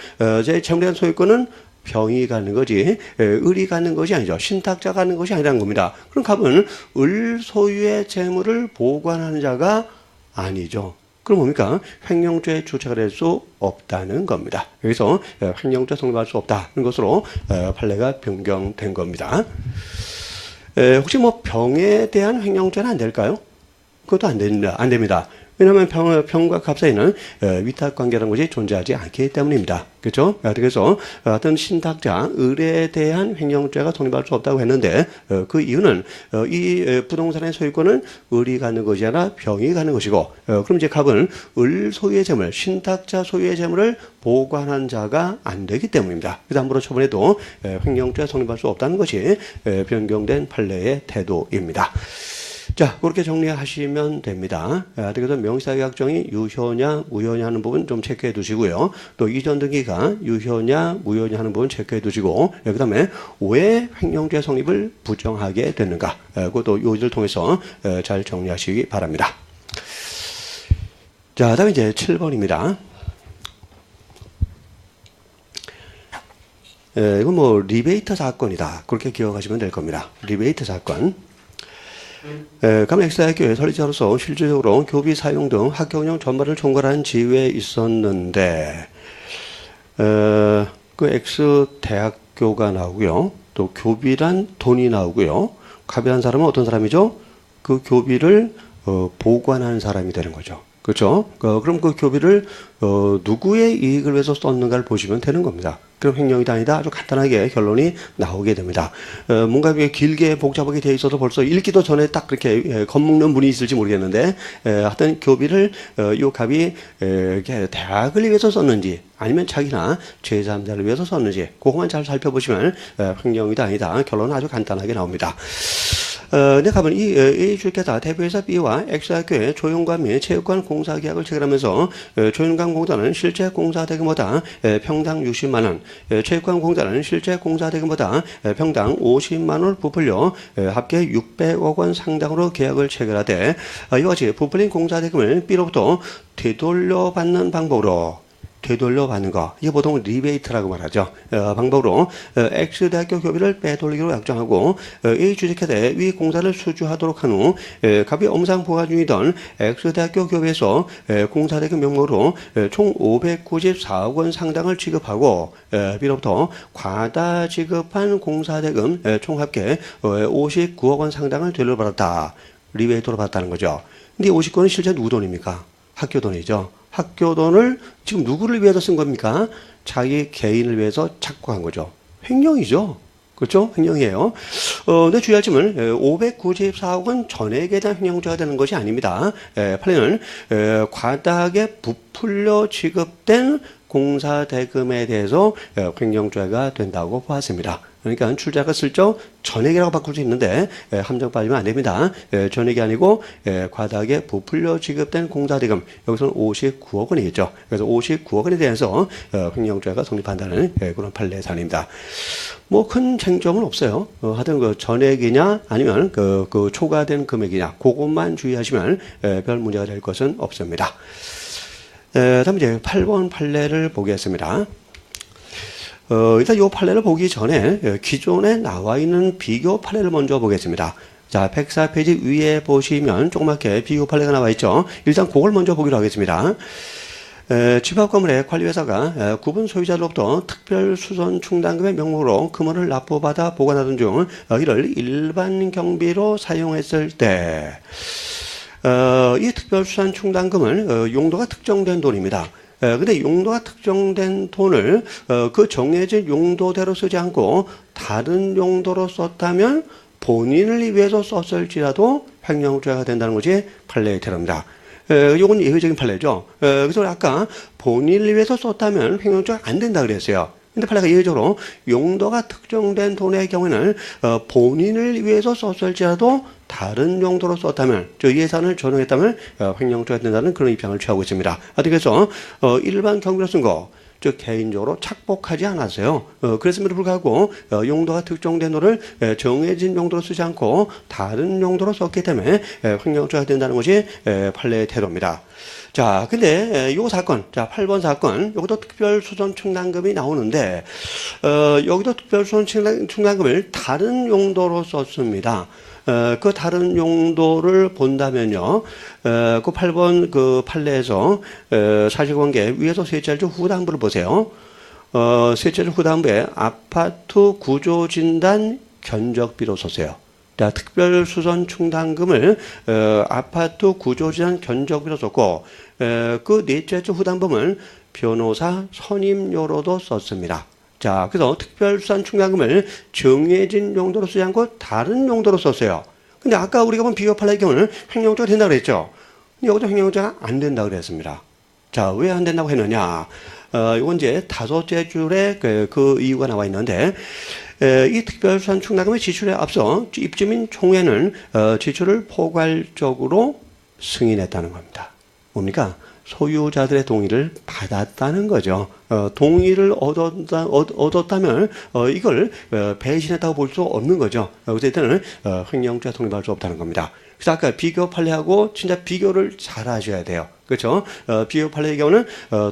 제 재물에 대한 소유권은 병이 갖는 거지 을이 갖는 것이 아니죠. 신탁자가 갖는 것이 아니라는 겁니다. 그럼 갑은 을 소유의 재물을 보관하는 자가 아니죠. 그럼 뭡니까? 횡령죄의 주체가 될 수 없다는 겁니다. 여기서 횡령죄 성립할 수 없다는 것으로 판례가 변경된 겁니다. 혹시 뭐 병에 대한 횡령죄는 안 될까요? 그것도 안 됩니다. 왜냐하면 병과 갑 사이는 위탁 관계라는 것이 존재하지 않기 때문입니다. 그렇죠? 그래서 어떤 신탁자, 을에 대한 횡령죄가 성립할 수 없다고 했는데 그 이유는 이 부동산의 소유권은 을이 갖는 것이 아니라 병이 갖는 것이고 그럼 이제 갑은 을 소유의 재물, 신탁자 소유의 재물을 보관한 자가 안 되기 때문입니다. 그래서 함부로 처분해도 횡령죄가 성립할 수 없다는 것이 변경된 판례의 태도입니다. 자, 그렇게 정리하시면 됩니다. 그래서 명시탁 약정이 유효냐 무효냐 하는 부분 좀 체크해 두시고요. 또 이전 등기가 유효냐 무효냐 하는 부분 체크해 두시고 그 다음에 왜 횡령죄 성립을 부정하게 됐는가 그것도 요지를 통해서 잘 정리하시기 바랍니다. 자, 다음에 이제 7번입니다. 이건 뭐 리베이트 사건이다. 그렇게 기억하시면 될 겁니다. 리베이트 사건. 감 X대학교의 설립자로서 실질적으로 교비 사용 등 학교 운영 전반을 총괄한 지위에 있었는데 그 X대학교가 나오고요. 또 교비란 돈이 나오고요. 갑이라는 사람은 어떤 사람이죠? 그 교비를 보관하는 사람이 되는 거죠. 그렇죠? 그럼 그 교비를 누구의 이익을 위해서 썼는가를 보시면 되는 겁니다. 그럼 횡령이다 아니다 아주 간단하게 결론이 나오게 됩니다. 뭔가 길게 복잡하게 되어 있어서 벌써 읽기도 전에 딱 그렇게 겁먹는 분이 있을지 모르겠는데 하여튼 교비를 요 갑이 대학을 위해서 썼는지 아니면 자기나 제3자를 위해서 썼는지 그것만 잘 살펴보시면 횡령이다 아니다 결론은 아주 간단하게 나옵니다. 네, 가면 이 A 주식회사 대표이사 B와 X학교의 조용관 및 체육관 공사 계약을 체결하면서 조용관 공사는 실제 공사 대금보다 평당 60만 원, 체육관 공사는 실제 공사 대금보다 평당 50만 원을 부풀려 합계 600억 원 상당으로 계약을 체결하되 이와 같이 부풀린 공사 대금을 B로부터 되돌려받는 방법으로 되돌려받는 거, 이게 보통 리베이트라고 말하죠. 방법으로 X대학교 교비를 빼돌리기로 약정하고 A 주식회사에 위 공사를 수주하도록 한 후 갑이 엄상 부과 중이던 X대학교 교비에서 공사대금 명목으로 총 594억 원 상당을 지급하고 B로부터 과다 지급한 공사대금 총 합계 59억 원 상당을 돌려받았다. 리베이트로 받았다는 거죠. 근데 59억은 실제 누구 돈입니까? 학교 돈이죠. 학교 돈을 지금 누구를 위해서 쓴 겁니까? 자기 개인을 위해서 착각한 거죠. 횡령이죠. 그렇죠? 횡령이에요. 근데 주의할 점은 594억 원 전액에 대한 횡령죄가 되는 것이 아닙니다. 판례는 과다하게 부풀려 지급된 공사대금에 대해서 횡령죄가 된다고 보았습니다. 그러니까 출자가 슬쩍 전액이라고 바꿀 수 있는데 함정 빠지면 안 됩니다. 전액이 아니고 과다하게 부풀려 지급된 공사대금, 여기서는 59억 원이겠죠. 그래서 59억 원에 대해서 횡령죄가 성립한다는 그런 판례 사안입니다. 뭐 큰 쟁점은 없어요. 하여튼 그 전액이냐 아니면 그 초과된 금액이냐 그것만 주의하시면 별 문제가 될 것은 없습니다. 다음 이제 8번 판례를 보겠습니다. 일단 이 판례를 보기 전에 기존에 나와 있는 비교 판례를 먼저 보겠습니다. 자, 104페이지 위에 보시면 조그맣게 비교 판례가 나와 있죠. 일단 그걸 먼저 보기로 하겠습니다. 집합건물의 관리회사가 구분 소유자로부터 특별수선 충당금의 명목으로 금원을 납부받아 보관하던 중 이를 일반 경비로 사용했을 때 이 특별수선 충당금은 용도가 특정된 돈입니다. 근데 용도가 특정된 돈을 그 정해진 용도대로 쓰지 않고 다른 용도로 썼다면 본인을 위해서 썼을지라도 횡령죄가 된다는 것이 판례의 테러입니다. 이건 예외적인 판례죠. 그래서 아까 본인을 위해서 썼다면 횡령죄가 안 된다 그랬어요. 근데 판례가 예외적으로 용도가 특정된 돈의 경우에는 본인을 위해서 썼을지라도 다른 용도로 썼다면, 저 예산을 전용했다면 횡령죄가 된다는 그런 입장을 취하고 있습니다. 그래서 일반 경비로 쓴 거, 즉 개인적으로 착복하지 않았어요. 그랬음에도 불구하고 용도가 특정된 돈을 정해진 용도로 쓰지 않고 다른 용도로 썼기 때문에 횡령죄가 된다는 것이 판례의 태도입니다. 자, 근데 요 사건, 자, 8번 사건, 여기도 특별수선 충당금이 나오는데 여기도 특별수선 충당금을 다른 용도로 썼습니다. 그 다른 용도를 본다면요, 그 8번 그 판례에서 사실관계 위에서 셋째 줄 후단부를 보세요. 셋째 줄 후단부에 아파트 구조진단 견적비로 썼어요. 자, 특별수선 충당금을 아파트 구조진단 견적비로 썼고, 그 넷째 줄 후단부는 변호사 선임료로도 썼습니다. 자, 그래서 특별수선 충당금을 정해진 용도로 쓰지 않고 다른 용도로 썼어요. 근데 아까 우리가 본 비교 판례의 경우는 횡령죄가 된다고 그랬죠. 근데 여기도 횡령죄가 안 된다고 그랬습니다. 자, 왜 안 된다고 했느냐? 이건 이제 다섯째 줄에 그 이유가 나와 있는데, 이 특별수선 충당금의 지출에 앞서 입주민 총회는 지출을 포괄적으로 승인했다는 겁니다. 뭡니까? 소유자들의 동의를 받았다는 거죠. 동의를 얻었다면 이걸 배신했다고 볼 수 없는 거죠. 그래서 일단은 횡령죄 성립할 수 없다는 겁니다. 그래서 아까 비교 판례하고 진짜 비교를 잘 하셔야 돼요. 그렇죠? 비교 판례의 경우는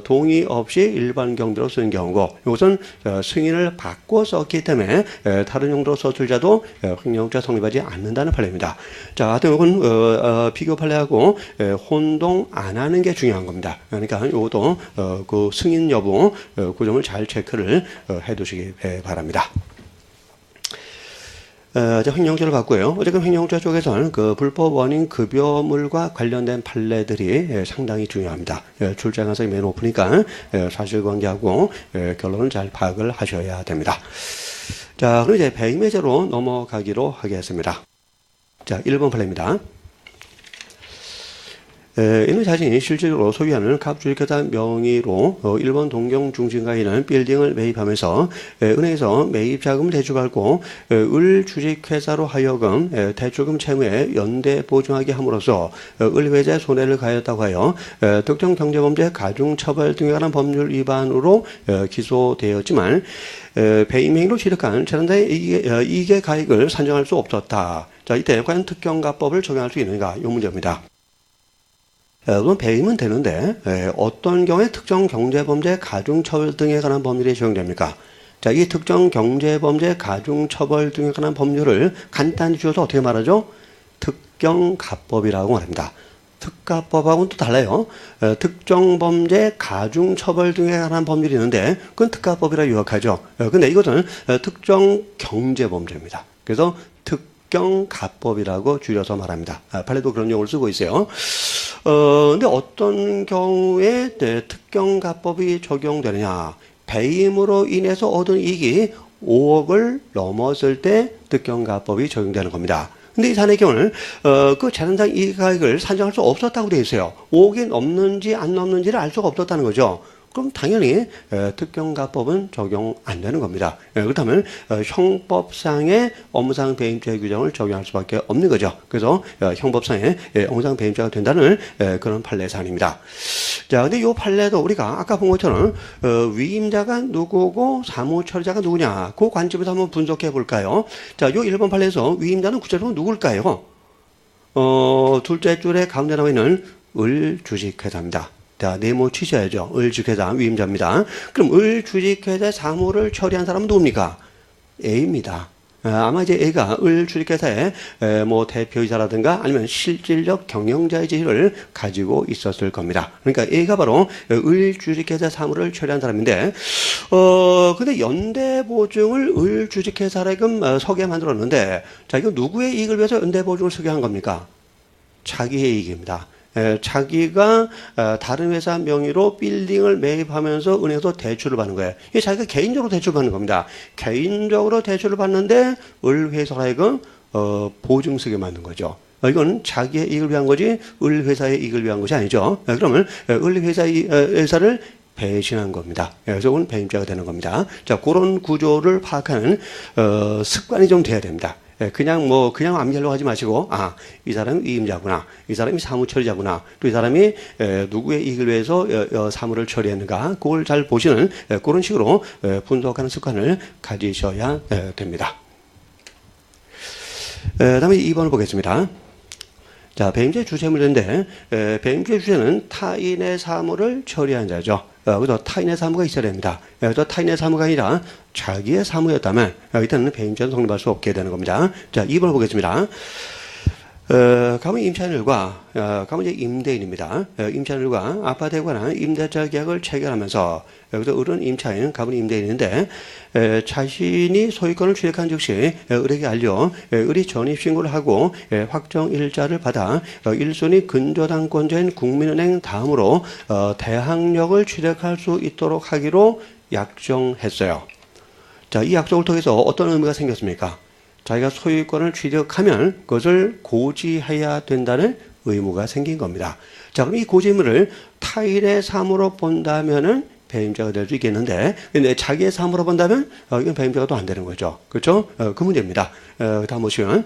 동의 없이 일반 경비로 쓰는 경우고, 이것은 승인을 받고 썼기 때문에 다른 용도로 써줄 자도 횡령자 성립하지 않는다는 판례입니다. 자, 하여튼 이건 비교 판례하고 혼동 안 하는 게 중요한 겁니다. 그러니까 이것도 그 승인 여부 그 점을 잘 체크를 해두시기 바랍니다. 이제 횡령죄를 봤고요. 어쨌든 횡령죄 쪽에서는 그 불법 원인 급여물과 관련된 판례들이 상당히 중요합니다. 출제 가능성이 매우 높으니까 사실관계하고 결론을 잘 파악을 하셔야 됩니다. 자, 그럼 이제 배임의죄로 넘어가기로 하겠습니다. 자, 1번 판례입니다. 이는 자신이 실질적으로 소유하는 갑주식회사 명의로 일본 동경 중심가에 빌딩을 매입하면서 은행에서 매입 자금을 대출받고 을 주식회사로 하여금 대출금 채무에 연대 보증하게 함으로써 을회사에 손해를 가했다고 하여 특정 경제범죄 가중처벌 등에 관한 법률 위반으로 기소되었지만 배임행위로 취득한 재산자의 이익의 가액을 산정할 수 없었다. 자, 이때 과연 특경가법을 적용할 수 있는가? 이 문제입니다. 물론 배임은 되는데 어떤 경우에 특정 경제범죄 가중처벌 등에 관한 법률이 적용됩니까? 자, 이 특정 경제범죄 가중처벌 등에 관한 법률을 간단히 줄여서 어떻게 말하죠? 특경가법이라고 말합니다. 특가법하고는 또 달라요. 특정범죄 가중처벌 등에 관한 법률이 있는데 그건 특가법이라 요약하죠. 근데 이것은 특정 경제범죄입니다. 그래서 특경가법이라고 줄여서 말합니다. 판례도 그런 용어를 쓰고 있어요. 근데 어떤 경우에 특경가법이 적용되느냐? 배임으로 인해서 얻은 이익이 5억을 넘었을 때 특경가법이 적용되는 겁니다. 근데 이 사안의 경우는 그 재산상 이익가액을 산정할 수 없었다고 되어 있어요. 5억이 넘는지 안 넘는지를 알 수가 없었다는 거죠. 그럼 당연히 특경가법은 적용 안 되는 겁니다. 그렇다면 형법상의 업무상 배임죄 규정을 적용할 수밖에 없는 거죠. 그래서 형법상의 업무상 배임죄가 된다는 그런 판례 사안입니다. 자, 근데 이 판례도 우리가 아까 본 것처럼 위임자가 누구고 사무처리자가 누구냐, 그 관점에서 한번 분석해 볼까요? 자, 이 1번 판례에서 위임자는 구체적으로 누굴까요? 둘째 줄에 가운데 나와 있는 을주식회사입니다. 자, 네모 치셔야죠. 을주식회사 위임자입니다. 그럼 을주식회사의 사무를 처리한 사람은 누굽니까? A입니다. 아마 이제 A가 을주식회사의 뭐 대표이사라든가 아니면 실질적 경영자의 지위를 가지고 있었을 겁니다. 그러니까 A가 바로 을주식회사 사무를 처리한 사람인데, 근데 연대보증을 을주식회사라금 서게 만들었는데, 자, 이거 누구의 이익을 위해서 연대보증을 서게 한 겁니까? 자기의 이익입니다. 자기가 다른 회사 명의로 빌딩을 매입하면서 은행에서 대출을 받는 거예요. 이게 자기가 개인적으로 대출을 받는 겁니다. 개인적으로 대출을 받는데 을회사로 하여금 보증 쓰게 만든 거죠. 이건 자기의 이익을 위한 거지 을회사의 이익을 위한 것이 아니죠. 그러면 을회사를 배신한 겁니다. 그래서 그건 배임죄가 되는 겁니다. 자, 그런 구조를 파악하는 습관이 좀 돼야 됩니다. 그냥 암기하려고 하지 마시고, 이 사람이 위임자구나, 이 사람이 사무처리자구나, 또 이 사람이 누구의 이익을 위해서 사무를 처리했는가, 그걸 잘 보시는 그런 식으로 분석하는 습관을 가지셔야 됩니다. 다음에 2번을 보겠습니다. 자, 배임죄 주체 문제인데, 배임죄 주체는 타인의 사무를 처리한 자죠. 그래서 타인의 사무가 있어야 됩니다. 그래서 타인의 사무가 아니라 자기의 사무였다면, 일단은 배임죄는 성립할 수 없게 되는 겁니다. 자, 2번을 보겠습니다. 가문 임차인과 가문 이제 임대인입니다. 임차인과 아파트에 관한 임대차 계약을 체결하면서 여기서 을은 임차인, 가문 임대인인데 자신이 소유권을 취득한 즉시 을에게 알려 을이 전입신고를 하고 확정 일자를 받아 1순위 근저당권자인 국민은행 다음으로 대항력을 취득할 수 있도록 하기로 약정했어요. 자, 이 약속을 통해서 어떤 의미가 생겼습니까? 자기가 소유권을 취득하면 그것을 고지해야 된다는 의무가 생긴 겁니다. 자, 그럼 이 고지 의무를 타인의 사무로 본다면은 배임자가 될 수 있겠는데, 근데 자기의 사무로 본다면 이건 배임자가 또 안 되는 거죠. 그렇죠? 그 문제입니다. 다음 보시면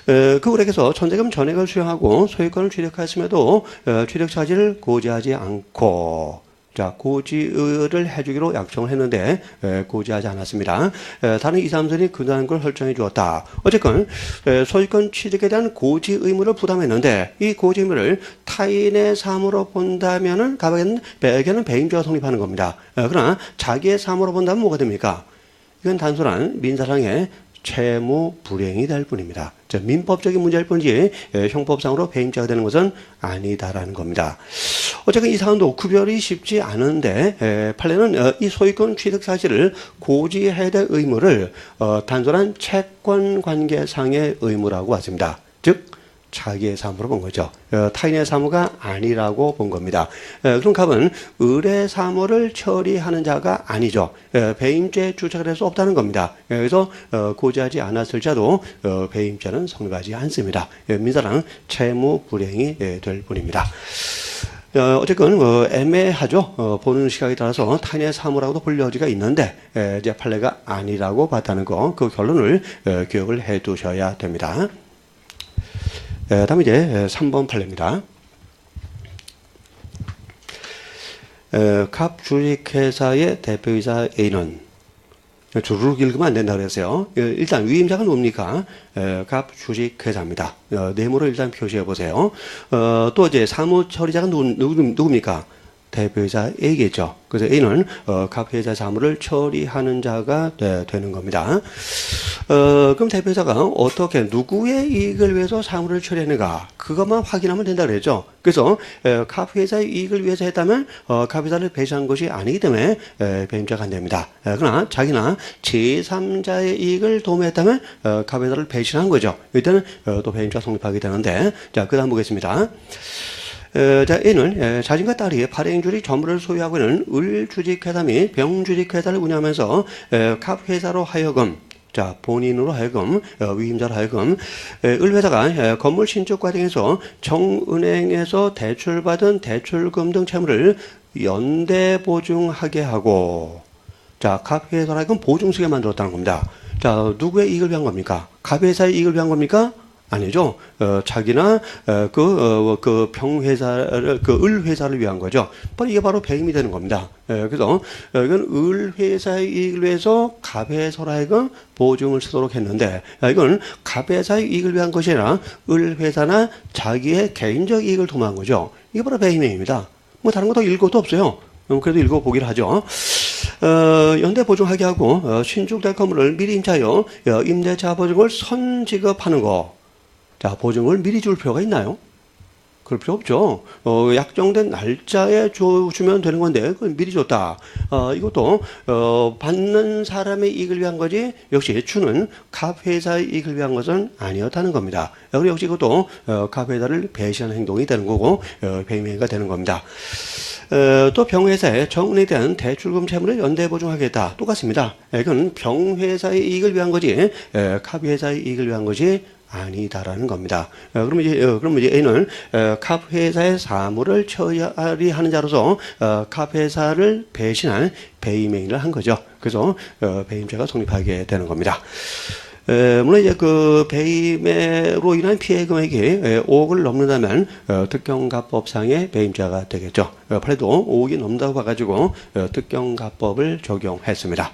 그 을에게서 전세금 전액을 수령하고 소유권을 취득했음에도 취득 차지를 고지하지 않고 자, 고지를 해주기로 약정을 했는데 고지하지 않았습니다. 다른 2, 3선이 그다는 걸 설정해 주었다. 어쨌건 소유권 취득에 대한 고지 의무를 부담했는데 이 고지 의무를 타인의 사무로 본다면은 가백에는 배임죄가 성립하는 겁니다. 그러나 자기의 사무로 본다면 뭐가 됩니까? 이건 단순한 민사상의 채무 불이행이 될 뿐입니다. 민법적인 문제일 뿐이지 형법상으로 배임죄가 되는 것은 아니다라는 겁니다. 어쨌든 이 사안도 구별이 쉽지 않은데 판례는 이 소유권 취득 사실을 고지해야 될 의무를 단순한 채권 관계상의 의무라고 봤습니다. 즉 자기의 사무로 본 거죠. 타인의 사무가 아니라고 본 겁니다. 그럼 갑은 을의 사무를 처리하는 자가 아니죠. 배임죄에 주체가 될 수 없다는 겁니다. 그래서 고지하지 않았을지라도 배임죄는 성립하지 않습니다. 민사상 채무 불이행이 될 뿐입니다. 어쨌건 애매하죠. 보는 시각에 따라서 타인의 사무라고도 볼 여지가 있는데 이제 판례가 아니라고 봤다는 거, 그 결론을 기억을 해두셔야 됩니다. 다음 이제 3번 판례입니다. 갑 주식회사의 대표이사 A는 주르륵 읽으면 안 된다고 그랬어요. 일단 위임자가 누굽니까? 갑 주식회사입니다. 네모로 일단 표시해 보세요. 또 이제 사무 처리자가 누굽니까? 대표이사 A겠죠. 그래서 A는 갑 회사 사무를 처리하는 자가 되는 겁니다. 그럼 대표이사가 어떻게 누구의 이익을 위해서 사무를 처리하는가 그것만 확인하면 된다 그랬죠. 그래서 갑 회사의 이익을 위해서 했다면 갑 회사를 배신한 것이 아니기 때문에 배임죄가 안 됩니다. 그러나 자기나 제3자의 이익을 도모했다면 갑 회사를 배신한 거죠. 이때는 또 배임죄가 성립하게 되는데, 자, 그다음 보겠습니다. 자, A는 자신과 딸이 발행주식 전부를 소유하고 있는 을주식회사 및 병주식회사를 운영하면서 갑 회사로 하여금, 자, 본인으로 하여금, 위임자로 하여금, 을회사가 건물 신축 과정에서 정은행에서 대출받은 대출금 등 채무를 연대 보증하게 하고, 자, 갑 회사로 하여금 보증쓰게 만들었다는 겁니다. 자, 누구의 이익을 위한 겁니까? 갑 회사의 이익을 위한 겁니까? 아니죠. 자기나 그 병회사를, 그 을회사를 위한 거죠. 이게 바로 배임이 되는 겁니다. 그래서 이건 을회사의 이익을 위해서 갑회사로 하여금 보증을 쓰도록 했는데, 이건 갑회사의 이익을 위한 것이 아니라 을회사나 자기의 개인적 이익을 도모한 거죠. 이게 바로 배임행위입니다. 뭐 다른 거 더 읽어도 없어요. 그래도 읽어보기를 하죠. 연대 보증하게 하고 신축될 건물을 미리 임차하여 임대차 보증을 선지급하는 거. 자, 보증을 미리 줄 필요가 있나요? 그럴 필요 없죠. 약정된 날짜에 주면 되는 건데 그걸 미리 줬다. 이것도 받는 사람의 이익을 위한 거지 역시 주는 갑 회사의 이익을 위한 것은 아니었다는 겁니다. 그리고 역시 이것도 갑 회사를 배신하는 행동이 되는 거고 배임행위가 되는 겁니다. 또 병회사의 정은에 대한 대출금 채무를 연대 보증하겠다. 똑같습니다. 이건 병회사의 이익을 위한 거지 갑 회사의 이익을 위한 것이 아니다라는 겁니다. 그럼 이제 A는 갑 회사의 사무를 처리하는 자로서 갑 회사를 배신한 배임행위를 한 거죠. 그래서 배임죄가 성립하게 되는 겁니다. 물론 이제 그 배임으로 인한 피해 금액이 5억을 넘는다면 특경가법상의 배임죄가 되겠죠. 판례도 5억이 넘는다고 봐가지고 특경가법을 적용했습니다.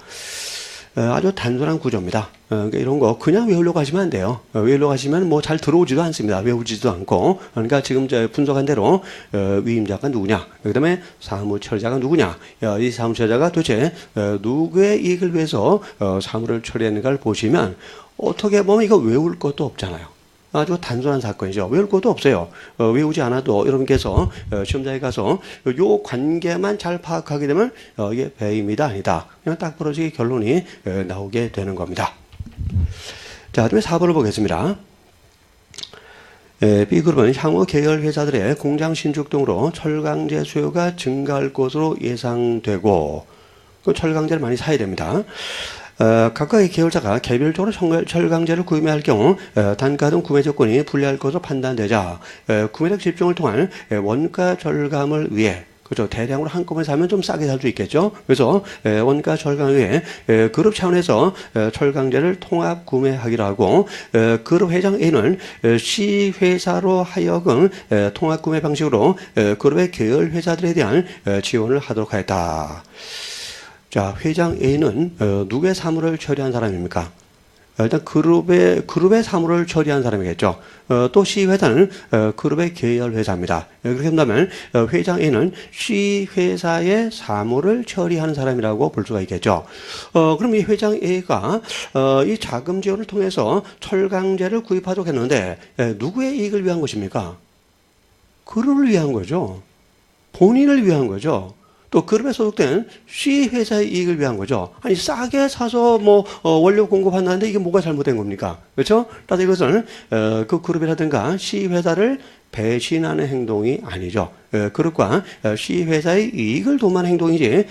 아주 단순한 구조입니다. 그러니까 이런 거 그냥 외우려고 하시면 안 돼요. 외우려고 하시면 뭐 잘 들어오지도 않습니다. 외우지도 않고. 그러니까 지금 분석한 대로 위임자가 누구냐, 그 다음에 사무처리자가 누구냐, 이 사무처리자가 도대체 누구의 이익을 위해서 사무를 처리했는가를 보시면 어떻게 보면 이거 외울 것도 없잖아요. 아주 단순한 사건이죠. 외울 것도 없어요. 외우지 않아도 여러분께서 시험장에 가서 요 관계만 잘 파악하게 되면 이게 배임이다 아니다. 그냥 딱 벌어지게 결론이 나오게 되는 겁니다. 자, 그다음에 4번을 보겠습니다. B그룹은 향후 계열 회사들의 공장 신축 등으로 철강제 수요가 증가할 것으로 예상되고, 그 철강제를 많이 사야 됩니다. 각각의 계열사가 개별적으로 철강제를 구매할 경우 단가 등 구매 조건이 불리할 것으로 판단되자 구매력 집중을 통한 원가 절감을 위해 그렇죠. 대량으로 한꺼번에 사면 좀 싸게 살 수 있겠죠. 그래서 원가 절감 외에 그룹 차원에서 철강제를 통합 구매하기로 하고 그룹 회장 A는 C 회사로 하여금 통합 구매 방식으로 그룹의 계열 회사들에 대한 지원을 하도록 하였다. 자, 회장 A는 누구의 사무를 처리한 사람입니까? 일단 그룹의 사무를 처리한 사람이겠죠. 또 C 회사는 그룹의 계열 회사입니다. 그렇게 한다면 회장 A는 C 회사의 사무를 처리하는 사람이라고 볼 수가 있겠죠. 그럼 이 회장 A가 이 자금 지원을 통해서 철강제를 구입하도록 했는데 누구의 이익을 위한 것입니까? 그룹을 위한 거죠. 본인을 위한 거죠. 또 그룹에 소속된 C 회사의 이익을 위한 거죠. 아니 싸게 사서 뭐 원료 공급한다는데 이게 뭐가 잘못된 겁니까? 그렇죠? 따라서 이것은 그 그룹이라든가 C 회사를 배신하는 행동이 아니죠. 그룹과 C 회사의 이익을 도모하는 행동이지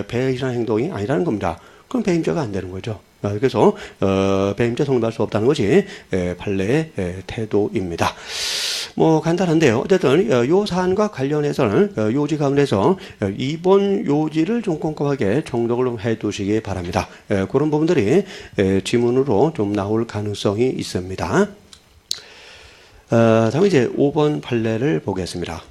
배신하는 행동이 아니라는 겁니다. 그럼 배임자가 안 되는 거죠. 그래서 배임자 성립할 수 없다는 것이 판례의 태도입니다. 뭐 간단한데요. 어쨌든 요 사안과 관련해서는 요지 가운데서 이번 요지를 좀 꼼꼼하게 정독을 좀 해두시기 바랍니다. 그런 부분들이 지문으로 좀 나올 가능성이 있습니다. 다음에 이제 5번 판례를 보겠습니다.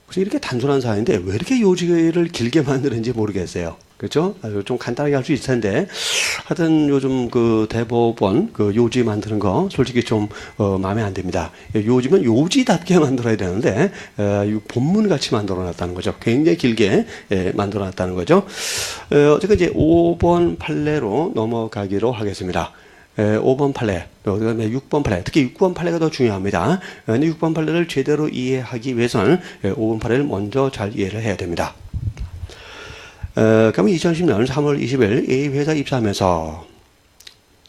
그래서 이렇게 단순한 사안인데 왜 이렇게 요지를 길게 만드는지 모르겠어요. 그렇죠? 좀 간단하게 할 수 있을 텐데 하여튼 요즘 그 대법원 그 요지 만드는 거 솔직히 좀 마음에 안 듭니다. 요지면 요지답게 만들어야 되는데 본문 같이 만들어 놨다는 거죠. 굉장히 길게 만들어 놨다는 거죠. 어쨌든 이제 5번 판례로 넘어가기로 하겠습니다. 5번 판례, 그다음에 6번 판례, 특히 6번 판례가 더 중요합니다. 6번 판례를 제대로 이해하기 위해서는 5번 판례를 먼저 잘 이해를 해야 됩니다. 그러면 2010년 3월 20일 A 회사 입사하면서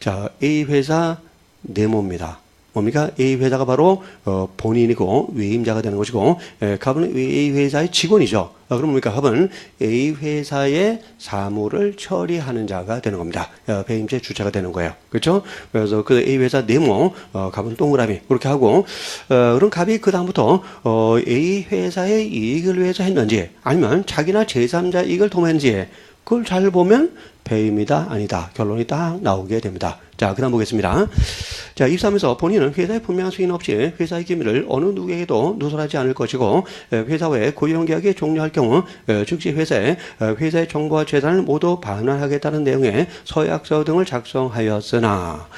자 A 회사 네모입니다. 뭡니까? A 회사가 바로 본인이고 위임자가 되는 것이고 갑은 A 회사의 직원이죠. 그럼 뭡니까? 갑은 A 회사의 사무를 처리하는 자가 되는 겁니다. 배임자의 주체가 되는 거예요. 그렇죠? 그래서 그 A 회사 네모, 갑은 동그라미 그렇게 하고 그럼 갑이 그 다음부터 A 회사의 이익을 위해서 했는지 아니면 자기나 제3자 이익을 도모했는지 그걸 잘 보면 배임이다 아니다 결론이 딱 나오게 됩니다. 자, 그 다음 보겠습니다. 자, 입사하면서 본인은 회사의 분명한 승인 없이 회사의 기밀을 어느 누구에게도 누설하지 않을 것이고 회사와의 고용계약이 종료할 경우 즉시 회사의 정보와 재산을 모두 반환하겠다는 내용의 서약서 등을 작성하였으나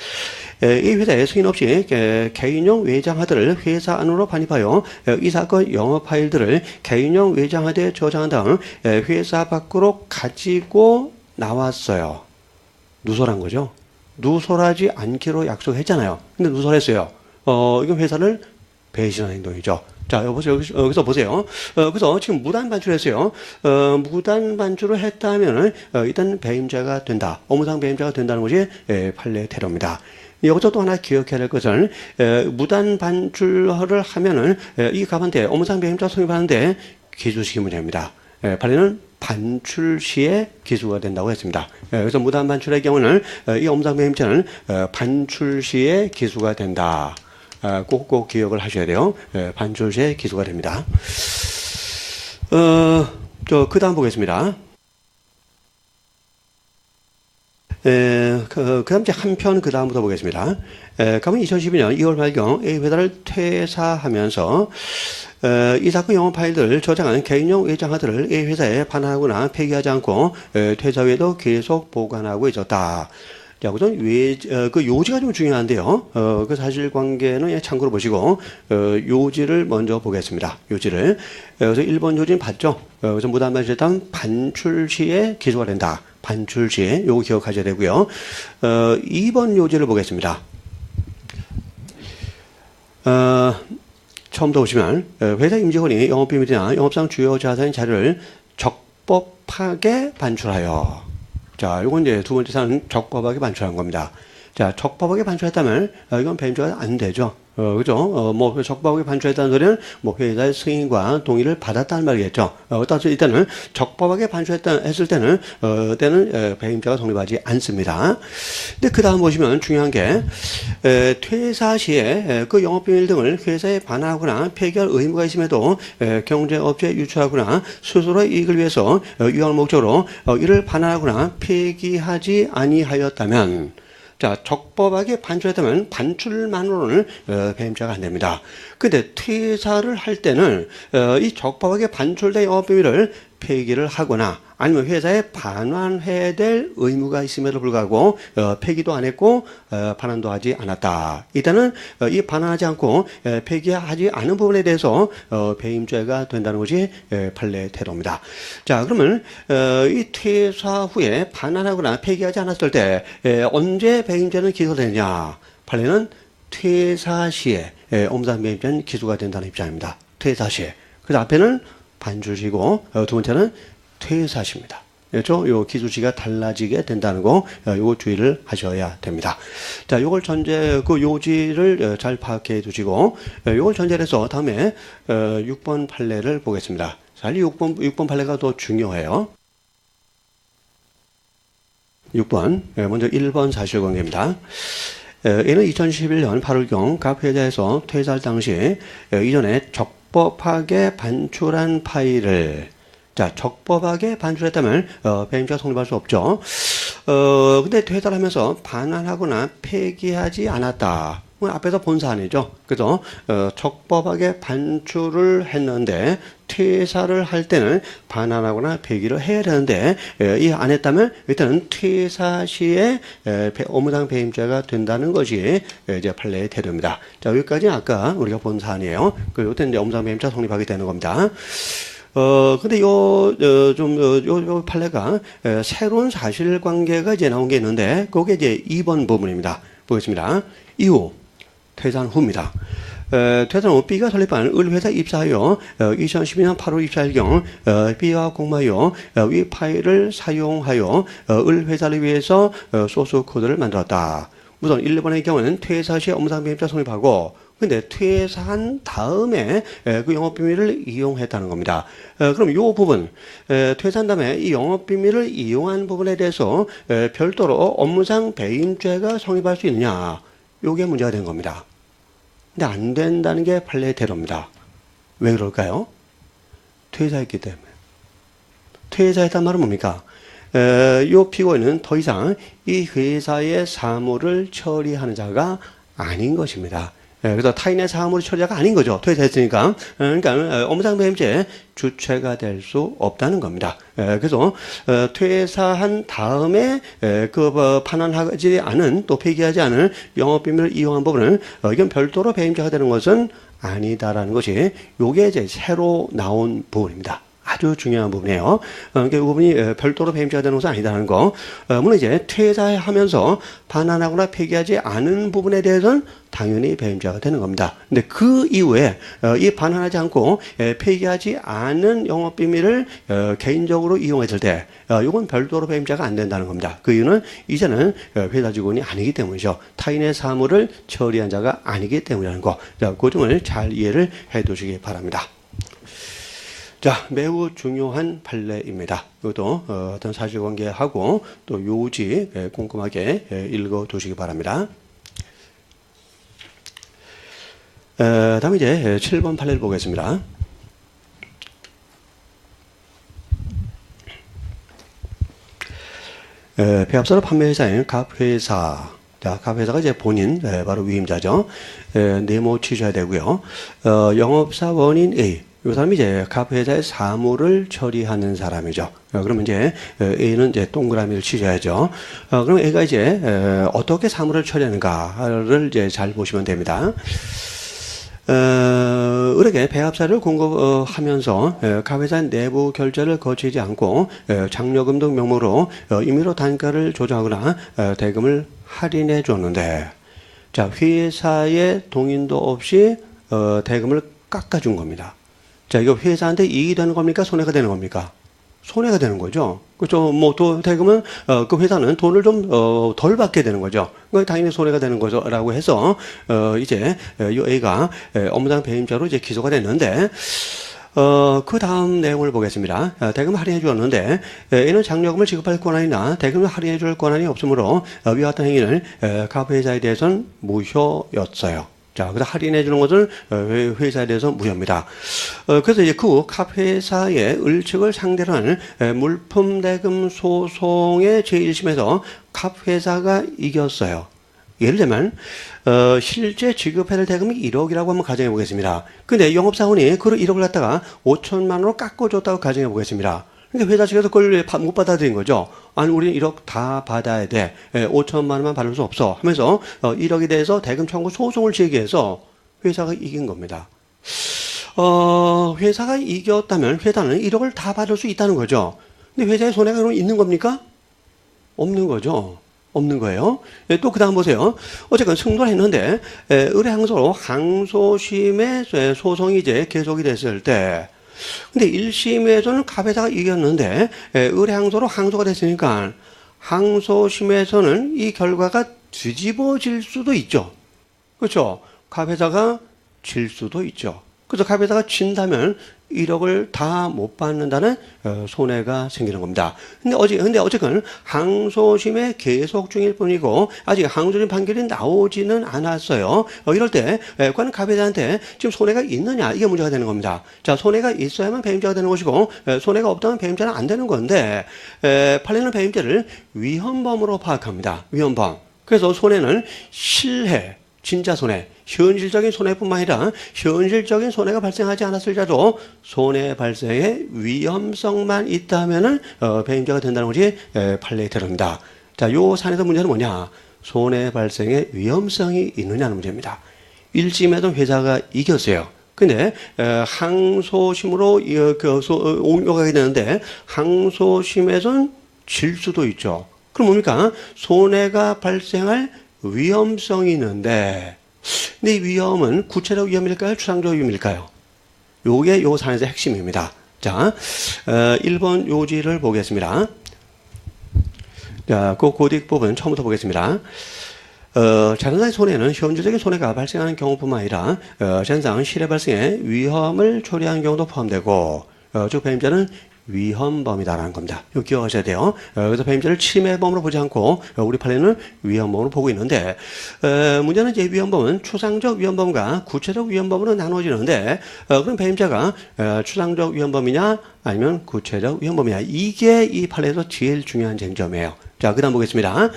이 회사에 승인 없이 개인용 외장하드를 회사 안으로 반입하여 이 사건 영업 파일들을 개인용 외장하드에 저장한 다음 회사 밖으로 가지고 나왔어요. 누설한 거죠. 누설하지 않기로 약속했잖아요. 근데 누설했어요. 이건 회사를 배신한 행동이죠. 자, 여기서 보세요. 그래서 지금 무단 반출했어요. 무단 반출을 했다면 일단 배임자가 된다. 업무상 배임자가 된다는 것이 판례 테러입니다. 여기서 또 하나 기억해야 할 것은 무단 반출을 하면은 이 갑한테 업무상 배임자 성립하는데 기소시키면 됩니다. 판례는 반출 시에 기소가 된다고 했습니다. 그래서 무단 반출의 경우는 이 업무상 배임자는 반출 시에 기소가 된다. 꼭 기억을 하셔야 돼요. 반출 시에 기소가 됩니다. 그 다음 보겠습니다. 그 다음 이제 한편 그 다음부터 보겠습니다. 그러면 2012년 2월 발경 A 회사를 퇴사하면서 이 사건 영업 파일들을 저장한 개인용 외장하드를 A 회사에 반환하거나 폐기하지 않고 퇴사 후에도 계속 보관하고 있었다. 자, 우선 그 요지가 좀 중요한데요. 그 사실관계는 참고로 보시고 요지를 먼저 보겠습니다. 요지를 그래서 1번 요지는 봤죠. 그래서 무단 반출했다면 반출 시에 기소가 된다. 반출 시에 요거 기억하셔야 되고요. 2번 요지를 보겠습니다. 처음부터 보시면 회사 임직원이 영업비밀이나 영업상 주요 자산인 자료를 적법하게 반출하여 자, 요건 이제 두 번째 사안은 적법하게 반출한 겁니다. 자, 적법하게 반출했다면 이건 배임자가 안 되죠. 그죠? 뭐, 적법하게 반출했다는 소리는 뭐, 회사의 승인과 동의를 받았다는 말이겠죠. 따라서 일단은 적법하게 했을 때는, 배임자가 성립하지 않습니다. 근데 그 다음 보시면 중요한 게, 퇴사 시에 그 영업비밀 등을 회사에 반환하거나 폐기할 의무가 있음에도, 경쟁업체에 유출하거나 스스로의 이익을 위해서 유용할 목적으로 이를 반환하거나 폐기하지 아니하였다면, 자, 적법하게 반출했다면 반출만으로는 배임자가 안 됩니다. 근데 퇴사를 할 때는 이 적법하게 반출된 영업비밀을 폐기를 하거나 아니면 회사에 반환해야 될 의무가 있음에도 불구하고 폐기도 안 했고 반환도 하지 않았다. 일단은 이 반환하지 않고 폐기하지 않은 부분에 대해서 배임죄가 된다는 것이 판례 태도입니다. 자, 그러면 이 퇴사 후에 반환하거나 폐기하지 않았을 때 언제 배임죄는 기소가 되느냐? 판례는 퇴사 시에 업무상 배임죄는 기소가 된다는 입장입니다. 퇴사 시에. 그래서 앞에는 반출시고 두 번째는 퇴사시입니다. 그렇죠? 요 기술시가 달라지게 된다는 거, 요거 주의를 하셔야 됩니다. 자, 요걸 그 요지를 잘 파악해 두시고, 요걸 전제로 해서 다음에 6번 판례를 보겠습니다. 자, 6번 판례가 더 중요해요. 6번, 먼저 1번 사실관계입니다. 얘는 2011년 8월경 각 회사에서 퇴사할 당시 이전에 적법하게 반출한 파일을 적법하게 반출했다면 배임자가 성립할 수 없죠. 근데 퇴사를 하면서 반환하거나 폐기하지 않았다. 앞에서 본 사안이죠. 그래서 적법하게 반출을 했는데 퇴사를 할 때는 반환하거나 폐기를 해야 되는데 이 안 했다면 일단은 퇴사 시에 업무상 배임죄가 된다는 것이 이제 판례의 태도입니다. 자, 여기까지 아까 우리가 본 사안이에요. 이때 이제 업무상 배임죄 성립하게 되는 겁니다. 근데 요 판례가 새로운 사실관계가 이제 나온 게 있는데 그게 이제 2번 부분입니다. 보겠습니다. 이후 퇴사한 후입니다. 퇴사한 후 B가 설립한 을회사 입사하여 2012년 8월 24일경 B와 공모하여 위 파일을 사용하여 을회사를 위해서 소스 코드를 만들었다. 우선 1번의 경우는 퇴사 시 업무상 배임죄 성립하고 근데 퇴사한 다음에 그 영업비밀을 이용했다는 겁니다. 그럼 이 부분, 퇴사한 다음에 이 영업비밀을 이용한 부분에 대해서 별도로 업무상 배임죄가 성립할 수 있느냐? 이게 문제가 된 겁니다. 근데 안 된다는 게 판례의 태도입니다. 왜 그럴까요? 퇴사했기 때문에. 퇴사했단 말은 뭡니까? 이 피고인은 더 이상 이 회사의 사무를 처리하는 자가 아닌 것입니다. 그래서 타인의 사무를 처리자가 아닌 거죠. 퇴사했으니까. 그러니까 업무상 배임죄 주체가 될 수 없다는 겁니다. 그래서 퇴사한 다음에 반환하지 않은 또 폐기하지 않은 영업비밀을 이용한 부분은 이건 별도로 배임죄가 되는 것은 아니다라는 것이 요게 이제 새로 나온 부분입니다. 아주 중요한 부분이에요. 그러니까 이 부분이 별도로 배임죄가 되는 것은 아니다는 거. 물론 이제 퇴사하면서 반환하거나 폐기하지 않은 부분에 대해서는 당연히 배임죄가 되는 겁니다. 근데 그 이후에 이 반환하지 않고 폐기하지 않은 영업비밀을 개인적으로 이용했을 때 이건 별도로 배임죄가 안 된다는 겁니다. 그 이유는 이제는 회사 직원이 아니기 때문이죠. 타인의 사무를 처리한 자가 아니기 때문이라는 거. 자, 그 점을 잘 이해를 해 두시기 바랍니다. 자, 매우 중요한 판례입니다. 이것도 어떤 사실관계하고 또 요지 꼼꼼하게 읽어 두시기 바랍니다. 다음 이제 7번 판례를 보겠습니다. 배합사로 판매회사인 갑회사. 자, 갑회사가 이제 본인, 바로 위임자죠. 네모 치셔야 되고요. 영업사원인 A. 이 사람이 이제 갑회사의 사무를 처리하는 사람이죠. 그러면 이제 A는 이제 동그라미를 치셔야죠. 그럼 A가 이제 어떻게 사무를 처리하는가를 이제 잘 보시면 됩니다. 을에게 배합사를 공급하면서 갑회사 내부 결제를 거치지 않고 장려금 등 명목으로 임의로 단가를 조정하거나 대금을 할인해 줬는데, 자, 회사의 동의도 없이 대금을 깎아준 겁니다. 자, 이거 회사한테 이익이 되는 겁니까? 손해가 되는 겁니까? 손해가 되는 거죠. 그렇죠. 뭐 또 대금은 그 회사는 돈을 좀 덜 받게 되는 거죠. 그러니까 당연히 손해가 되는 거죠라고 해서 이제 이 A가 업무상 배임자로 이제 기소가 됐는데 그 다음 내용을 보겠습니다. 대금 할인해 주었는데 A는 장려금을 지급할 권한이나 대금을 할인해 줄 권한이 없으므로 위와 같은 행위는 갑회사에 대해서는 무효였어요. 자, 그래서 할인해 주는 것은 회사에 대해서 무효입니다. 그래서 이제 그 갑회사의 을측을 상대로 하는 물품 대금 소송의 제1심에서 갑회사가 이겼어요. 예를 들면 실제 지급해야 될 대금이 1억이라고 한번 가정해 보겠습니다. 근데 영업사원이 그 1억을 갖다가 5천만 원으로 깎아줬다고 가정해 보겠습니다. 그러니까 회사 측에서 그걸 못 받아들인 거죠. 아니, 우리는 1억 다 받아야 돼. 5천만 원만 받을 수 없어. 하면서 1억에 대해서 대금 청구 소송을 제기해서 회사가 이긴 겁니다. 회사가 이겼다면 회사는 1억을 다 받을 수 있다는 거죠. 근데 회사의 손해가 그럼 있는 겁니까? 없는 거죠. 없는 거예요. 또 그 다음 보세요. 어쨌건 승소를 했는데 의뢰항소로 항소심의 소송이 이제 계속이 됐을 때 근데 1심에서는 갑회사가 이겼는데 의뢰항소로 항소가 됐으니까 항소심에서는 이 결과가 뒤집어질 수도 있죠. 그렇죠. 갑회사가 질 수도 있죠. 그래서 갑회사가 진다면 1억을 다 못 받는다는 손해가 생기는 겁니다. 근데 어쨌건 항소심의 계속 중일 뿐이고 아직 항소심 판결이 나오지는 않았어요. 이럴 때 과연 갑회사한테 지금 손해가 있느냐 이게 문제가 되는 겁니다. 자, 손해가 있어야만 배임자가 되는 것이고 손해가 없다면 배임자는 안 되는 건데 판례는 배임자를 위헌범으로 파악합니다. 위헌범. 그래서 손해는 실해 진짜 손해, 현실적인 손해뿐만 아니라 현실적인 손해가 발생하지 않았을지라도 손해 발생의 위험성만 있다면은 배임자가 된다는 것이 판례에 들어갑니다. 자, 요 사안에서 문제는 뭐냐? 손해 발생의 위험성이 있느냐는 문제입니다. 1심에도 회사가 이겼어요. 근데 항소심으로 옮겨가게 되는데 항소심에서는 질 수도 있죠. 그럼 뭡니까? 손해가 발생할 위험성이 있는데 근데 이 위험은 구체적 위험일까요? 추상적 위험일까요? 요게 요 사안에서 핵심입니다. 자, 1번 요지를 보겠습니다. 자, 그 고딕 부분 처음부터 보겠습니다. 자산상의 손해는 현실적인 손해가 발생하는 경우뿐만 아니라 자산상 실해 발생의 위험을 초래하는 경우도 포함되고 즉 배임자는 위헌범이다라는 겁니다. 이거 기억하셔야 돼요. 그래서 배임자를 침해범으로 보지 않고 우리 판례는 위헌범으로 보고 있는데 문제는 이제 위헌범은 추상적 위헌범과 구체적 위헌범으로 나눠지는데 그럼 배임자가 추상적 위헌범이냐 아니면 구체적 위헌범이냐 이게 이 판례에서 제일 중요한 쟁점이에요. 자, 그 다음 보겠습니다.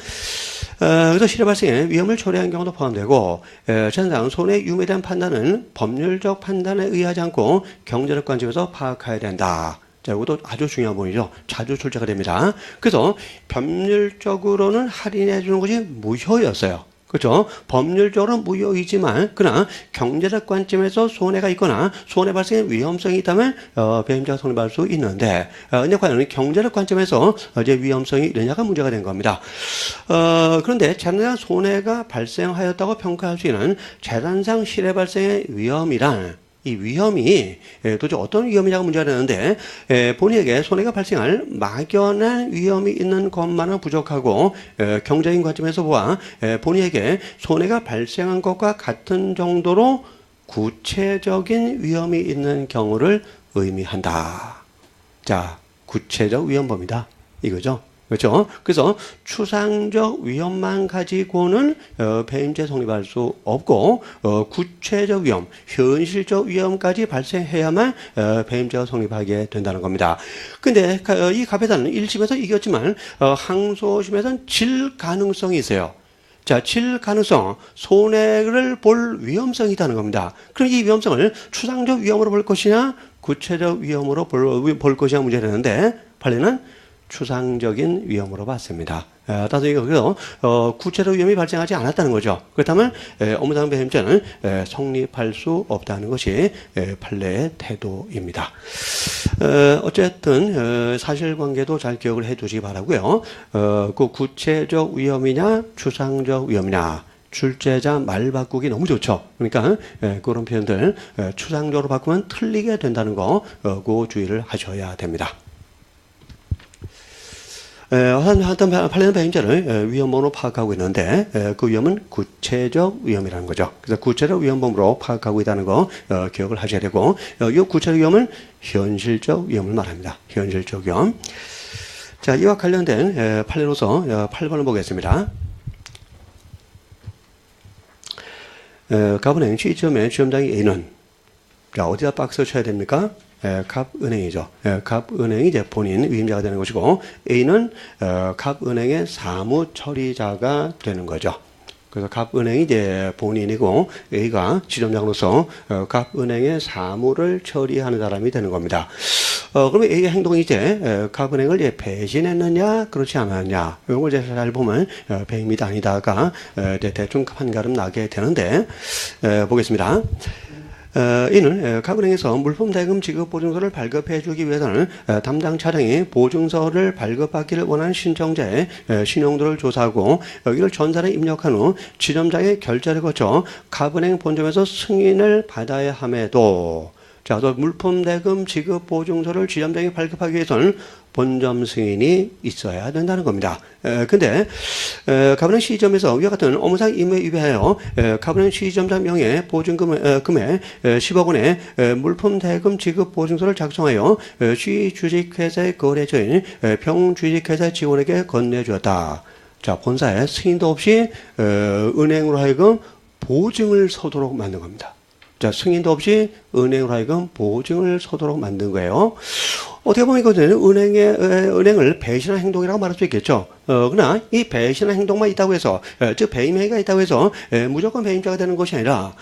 그래서 실해 발생에 위험을 초래한 경우도 포함되고 자산상 손해 유무에 대한 판단은 법률적 판단에 의하지 않고 경제적 관점에서 파악해야 된다. 자, 이것도 아주 중요한 부분이죠. 자주 출제가 됩니다. 그래서 법률적으로는 할인해 주는 것이 무효였어요. 그렇죠? 법률적으로는 무효이지만 그러나 경제적 관점에서 손해가 있거나 손해 발생의 위험성이 있다면 배임자가 손해받을 수 있는데 근데 과연 경제적 관점에서 이제 위험성이 있느냐가 문제가 된 겁니다. 그런데 자산상 손해가 발생하였다고 평가할 수 있는 자산상 실해 발생의 위험이란 이 위험이 도대체 어떤 위험이냐가 문제가 되는데 본인에게 손해가 발생할 막연한 위험이 있는 것만은 부족하고 경제적인 관점에서 보아 본인에게 손해가 발생한 것과 같은 정도로 구체적인 위험이 있는 경우를 의미한다. 자, 구체적 위험범이다. 이거죠. 그렇죠? 그래서 추상적 위험만 가지고는 배임죄 성립할 수 없고 구체적 위험, 현실적 위험까지 발생해야만 배임죄가 성립하게 된다는 겁니다. 근데 이 갑회사는 1심에서 이겼지만 항소심에서는 질 가능성이 있어요. 자, 질 가능성, 손해를 볼 위험성이 있다는 겁니다. 그럼 이 위험성을 추상적 위험으로 볼 것이냐, 구체적 위험으로 볼 것이냐 문제가 되는데 판례는 추상적인 위험으로 봤습니다. 따라서 그래서 구체적 위험이 발생하지 않았다는 거죠. 그렇다면 업무상 배임죄는 성립할 수 없다는 것이 판례의 태도입니다. 어쨌든 사실관계도 잘 기억을 해두시기 바라고요. 그 구체적 위험이냐 추상적 위험이냐 출제자 말 바꾸기 너무 좋죠. 그러니까 그런 표현들 추상적으로 바꾸면 틀리게 된다는 거 그 주의를 하셔야 됩니다. 하여튼 팔리는 배임자를 위험범으로 파악하고 있는데 그 위험은 구체적 위험이라는 거죠. 그래서 구체적 위험범으로 파악하고 있다는 거 기억을 하셔야 되고 이 구체적 위험은 현실적 위험을 말합니다. 현실적 위험. 자, 이와 관련된 판례로서 8번을 보겠습니다. 갑은행 시점에 시험장이 A는 자, 어디다 박스를 쳐야 됩니까? 갑은행이죠. 갑은행이 이제 본인 위임자가 되는 것이고 A는 갑은행의 사무 처리자가 되는 거죠. 그래서 갑은행이 이제 본인이고 A가 지점장으로서 갑은행의 사무를 처리하는 사람이 되는 겁니다. 그러면 A의 행동이 이제 갑은행을 이제 배신했느냐 그렇지 않았느냐 이걸 이제 잘 보면 배임이다 아니다가 대충 판가름 나게 되는데 보겠습니다. 이는 갑은행에서 물품 대금 지급 보증서를 발급해 주기 위해서는 담당 차량이 보증서를 발급받기를 원하는 신청자의 신용도를 조사하고 이를 전산에 입력한 후 지점장의 결제를 거쳐 갑은행 본점에서 승인을 받아야 함에도 자, 또 물품 대금 지급 보증서를 지점장이 발급하기 위해서는 본점 승인이 있어야 된다는 겁니다. 근데 갑은행 시점에서 위와 같은 업무상 임무에 위배하여 갑은행 시점장 명의 보증금 금액 10억 원의 물품 대금 지급 보증서를 작성하여 시 주식회사의 거래처인 평주식회사 직원에게 건네주었다. 자, 본사에 승인도 없이 은행으로 하여금 보증을 서도록 만든 겁니다. 자, 승인도 없이 은행으로 하여금 보증을 서도록 만든 거예요. 어떻게 보면 이것은 은행을 배신한 행동이라고 말할 수 있겠죠. 그러나 이 배신한 행동만 있다고 해서, 즉 배임행위가 있다고 해서 무조건 배임자가 되는 것이 아니라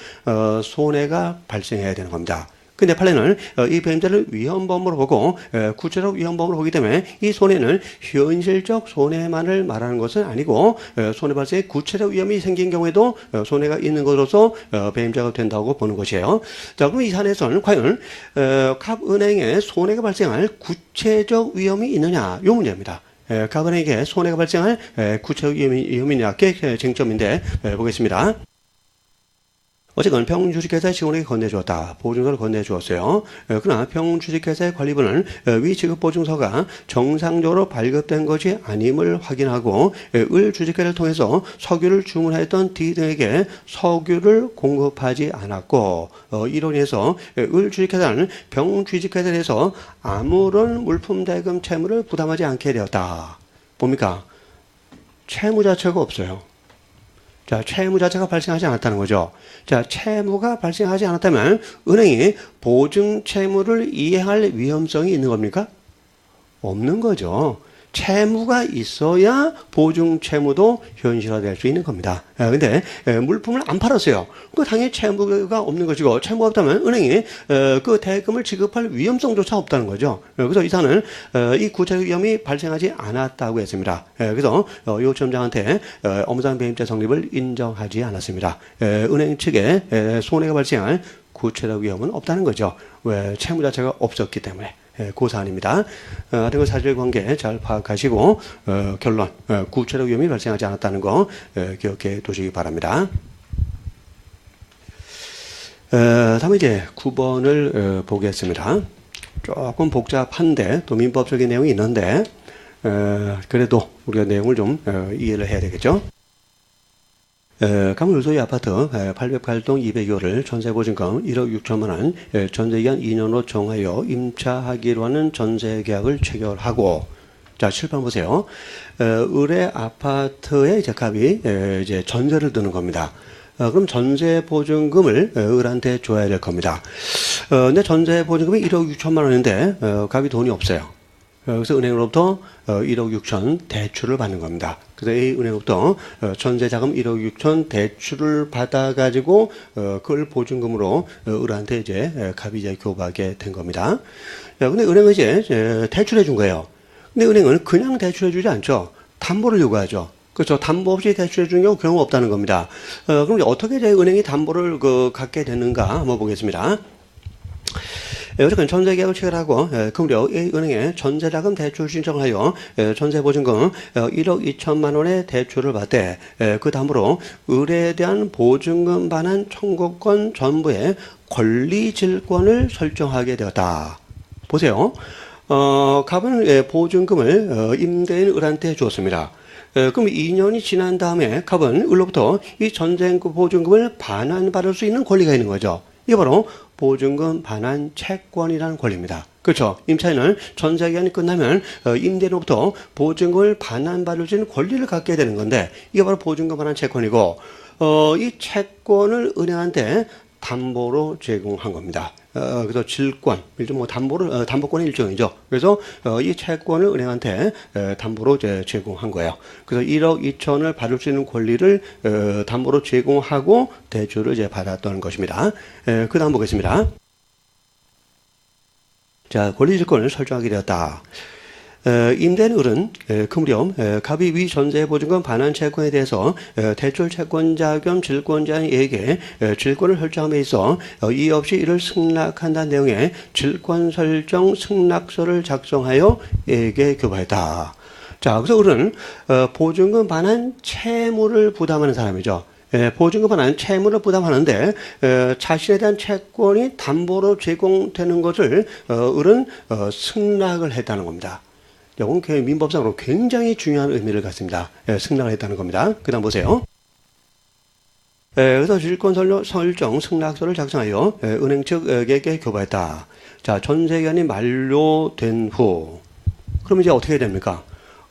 손해가 발생해야 되는 겁니다. 근데 판례는 이 배임자를 위험범으로 보고 구체적 위험범으로 보기 때문에 이 손해는 현실적 손해만을 말하는 것은 아니고 손해 발생의 구체적 위험이 생긴 경우에도 손해가 있는 것으로서 배임자가 된다고 보는 것이에요. 자, 그럼 이 사안에서는 과연 갑은행에 손해가 발생할 구체적 위험이 있느냐 이 문제입니다. 갑은행에게 손해가 발생할 구체적 위험이 있느냐 꽤 쟁점인데 보겠습니다. 어쨌건 평주식회사의 직원에게 건네주었다. 보증서를 건네주었어요. 그러나 평주식회사의 관리부는 위 지급보증서가 정상적으로 발급된 것이 아님을 확인하고 을주식회를 통해서 석유를 주문하였던 D 등에게 석유를 공급하지 않았고 이로 인해서 을주식회사는 평주식회사에 대해서 아무런 물품 대금 채무를 부담하지 않게 되었다. 뭡니까? 채무 자체가 없어요. 자, 채무 자체가 발생하지 않았다는 거죠. 자, 채무가 발생하지 않았다면 은행이 보증 채무를 이행할 위험성이 있는 겁니까? 없는 거죠. 채무가 있어야 보증 채무도 현실화될 수 있는 겁니다. 근데 물품을 안 팔았어요. 그 당연히 채무가 없는 것이고 채무가 없다면 은행이 그 대금을 지급할 위험성조차 없다는 거죠. 그래서 이 사안은 이 구체적 위험이 발생하지 않았다고 했습니다. 그래서 이 점장한테 업무상 배임자 성립을 인정하지 않았습니다. 은행 측에 손해가 발생할 구체적 위험은 없다는 거죠. 왜? 채무 자체가 없었기 때문에. 그 사안입니다. 그리고 사실관계 잘 파악하시고 결론, 구체적 위험이 발생하지 않았다는 거 기억해 두시기 바랍니다. 다음에 이제 9번을 보겠습니다. 조금 복잡한데 또 민법적인 내용이 있는데 그래도 우리가 내용을 좀 이해를 해야 되겠죠. 가물소유 아파트 808동 202호를 전세보증금 1억 6천만 원, 전세기간 2년으로 정하여 임차하기로 하는 전세계약을 체결하고, 자, 7번 보세요. 을의 아파트에 이제 갑이 이제 전세를 드는 겁니다. 그럼 전세보증금을 을한테 줘야 될 겁니다. 근데 전세보증금이 1억 6천만 원인데 갑이 돈이 없어요. 그래서 은행으로부터 1억 6천 대출을 받는 겁니다. 그래서 이 은행으로부터 전세자금 1억 6천 대출을 받아가지고 그걸 보증금으로 을한테 이제 갑이 이제 교부하게 된 겁니다. 근데 은행은 이제 대출해 준 거예요. 근데 은행은 그냥 대출해 주지 않죠. 담보를 요구하죠. 그렇죠. 담보 없이 대출해 주는 경우 없다는 겁니다. 그럼 이제 어떻게 이제 은행이 담보를 갖게 되는가 한번 보겠습니다. 어쨌든 전세계약을 체결하고 그리고 A은행에 전세자금 대출 신청하여 전세보증금 1억 2천만 원의 대출을 받되 그 다음으로 을에 대한 보증금 반환 청구권 전부의 권리질권을 설정하게 되었다. 보세요. 갑은 보증금을 임대인 을한테 주었습니다. 그럼 2년이 지난 다음에 갑은 을로부터 이 전세금 보증금을 반환받을 수 있는 권리가 있는 거죠. 이게 바로 보증금 반환 채권이라는 권리입니다. 그렇죠. 임차인은 전세기간이 끝나면 임대인으로부터 보증금을 반환받을 수 있는 권리를 갖게 되는 건데 이게 바로 보증금 반환 채권이고 이 채권을 은행한테 담보로 제공한 겁니다. 그래서 질권, 뭐 담보권의 일종이죠. 그래서 이 채권을 은행한테 담보로 제공한 거예요. 그래서 1억 2천을 받을 수 있는 권리를 담보로 제공하고 대출을 이제 받았던 것입니다. 그 다음 보겠습니다. 자, 권리질권을 설정하게 되었다. 임대인 을은 그 무렵 갑이 위 전세보증금 반환 채권에 대해서 대출 채권자 겸 질권자에게 질권을 설정함에 있어 이의 없이 이를 승낙한다는 내용의 질권 설정 승낙서를 작성하여 에게 교부했다. 자, 그래서 을은 보증금 반환 채무를 부담하는 사람이죠. 보증금 반환 채무를 부담하는데 자신에 대한 채권이 담보로 제공되는 것을 을은 승낙을 했다는 겁니다. 이건 민법상으로 굉장히 중요한 의미를 갖습니다. 승낙을 했다는 겁니다. 그 다음 보세요. 그래서 질권 설정 승낙서를 작성하여 은행 측에게 교부했다. 자, 전세기간이 만료된 후 그럼 이제 어떻게 됩니까?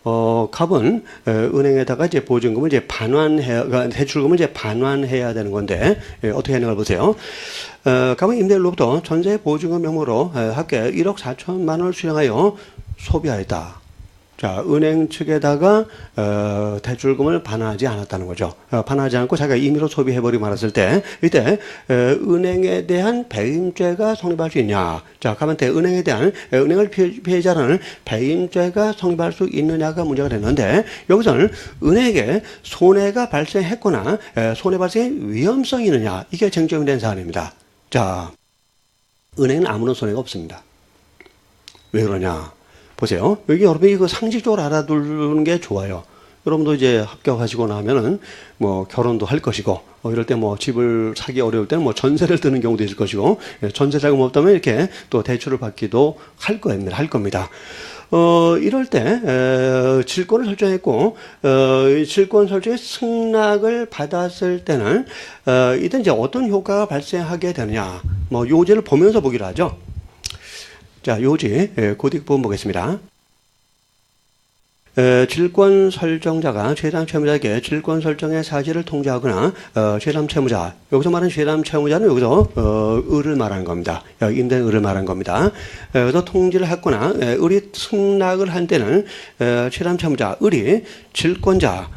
갑은 은행에다가 이제 보증금을 이제 대출금을 이제 반환해야 되는 건데 어떻게 하는 걸 보세요. 갑은 임대인으로부터 전세 보증금 명목으로 합계 1억 4천만 원을 수령하여 소비하였다. 자, 은행 측에다가 대출금을 반환하지 않았다는 거죠. 반환하지 않고 자기가 임의로 소비해버리고 말았을 때 이때 은행에 대한 배임죄가 성립할 수 있냐. 자, 갑한테 은행을 피해자라는 배임죄가 성립할 수 있느냐가 문제가 됐는데 여기서는 은행에게 손해가 발생했거나 손해 발생의 위험성이 있느냐. 이게 쟁점이 된 사안입니다. 자, 은행은 아무런 손해가 없습니다. 왜 그러냐. 보세요. 여기 여러분이 이거 상식적으로 알아두는 게 좋아요. 여러분도 이제 합격하시고 나면은 뭐 결혼도 할 것이고, 이럴 때 뭐 집을 사기 어려울 때는 뭐 전세를 드는 경우도 있을 것이고, 전세 자금 없다면 이렇게 또 대출을 받기도 할 겁니다. 이럴 때, 질권을 설정했고, 질권 설정에 승낙을 받았을 때는, 이때 이제 어떤 효과가 발생하게 되느냐. 뭐 요지를 보면서 보기로 하죠. 자, 요지, 고딕 부분 보겠습니다. 질권 설정자가 최담 채무자에게 질권 설정의 사실을 통지하거나, 최담 채무자, 여기서 말하는 최담 채무자는 여기서, 을을 말하는 겁니다. 임대인 을을 말하는 겁니다. 그래서 통지를 했거나, 을이 승낙을 한 때는, 최담 채무자, 을이 질권자,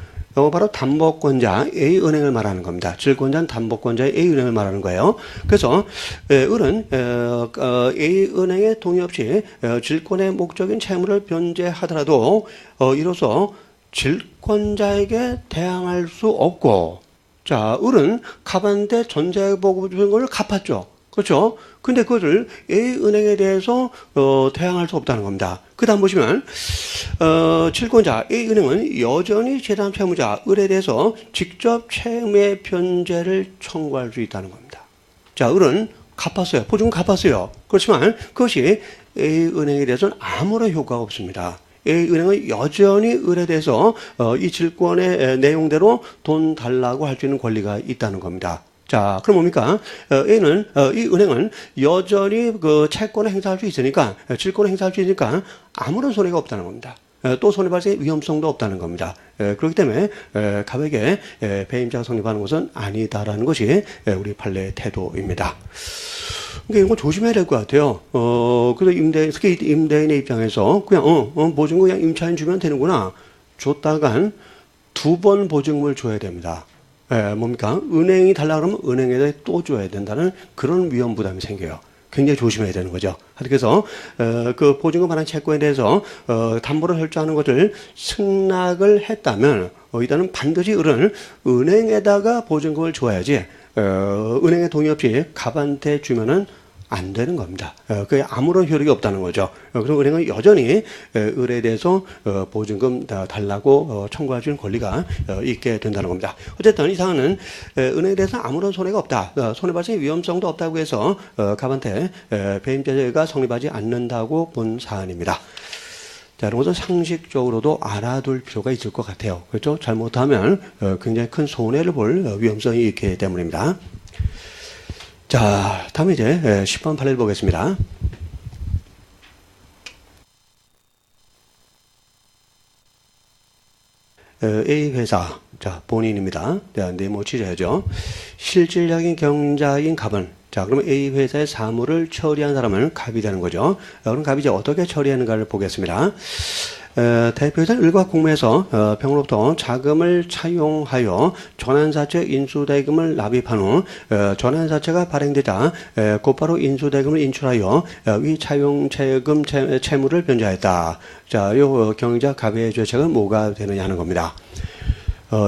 바로 담보권자 A은행을 말하는 겁니다. 질권자는 담보권자 A은행을 말하는 거예요. 그래서 을은 A은행의 동의 없이 질권의 목적인 채무를 변제하더라도 이로써 질권자에게 대항할 수 없고, 자, 을은 갑한테 전세보증금을 갚았죠. 그렇죠? 근데 그것을 A은행에 대해서 대항할 수 없다는 겁니다. 그 다음 보시면 질권자 A은행은 여전히 최담 채무자 을에 대해서 직접 채무의 변제를 청구할 수 있다는 겁니다. 자, 을은 갚았어요. 보증금 갚았어요. 그렇지만 그것이 A은행에 대해서는 아무런 효과가 없습니다. A은행은 여전히 을에 대해서 이 질권의 내용대로 돈 달라고 할 수 있는 권리가 있다는 겁니다. 자, 그럼 뭡니까? A는, 이 은행은 여전히 그 채권을 행사할 수 있으니까, 질권을 행사할 수 있으니까 아무런 손해가 없다는 겁니다. 또 손해 발생의 위험성도 없다는 겁니다. 그렇기 때문에 갑에게 배임자가 성립하는 것은 아니다라는 것이 우리 판례의 태도입니다. 그러니까 이런 거 조심해야 될 것 같아요. 그래서 특히 임대인의 입장에서 그냥, 보증금 그냥 임차인 주면 되는구나. 줬다간 2번 보증금을 줘야 됩니다. 뭡니까? 은행이 달라 그러면 은행에다 또 줘야 된다는 그런 위험 부담이 생겨요. 굉장히 조심해야 되는 거죠. 그래서 그 보증금 반환 채권에 대해서 담보를 설정하는 것을 승낙을 했다면 이때는 반드시 을은 은행에다가 보증금을 줘야지 은행의 동의 없이 갑한테 주면은 안 되는 겁니다. 그게 아무런 효력이 없다는 거죠. 그럼 은행은 여전히 을에 대해서 보증금 달라고 청구할 수 있는 권리가 있게 된다는 겁니다. 어쨌든 이 사안은 은행에 대해서 아무런 손해가 없다. 손해발생 위험성도 없다고 해서 갑한테 배임죄가 성립하지 않는다고 본 사안입니다. 자, 이런 것은 상식적으로도 알아둘 필요가 있을 것 같아요. 그렇죠? 잘못하면 굉장히 큰 손해를 볼 위험성이 있기 때문입니다. 자, 다음에 이제 10번 판례를 보겠습니다. A 회사, 자, 본인입니다. 네모 취재하죠. 실질적인 경자인 갑은, 자, 그러면 A 회사의 사무를 처리한 사람을 갑이 되는 거죠. 그럼 갑이 이제 어떻게 처리하는가를 보겠습니다. 대표이사는 을과 공모해서 병으로부터 자금을 차용하여 전환사채 인수대금을 납입한 후 전환사채가 발행되자 곧바로 인수대금을 인출하여 위 차용채금 채무를 변제하였다. 자, 요 경자 갑의 죄책은 뭐가 되느냐 하는 겁니다.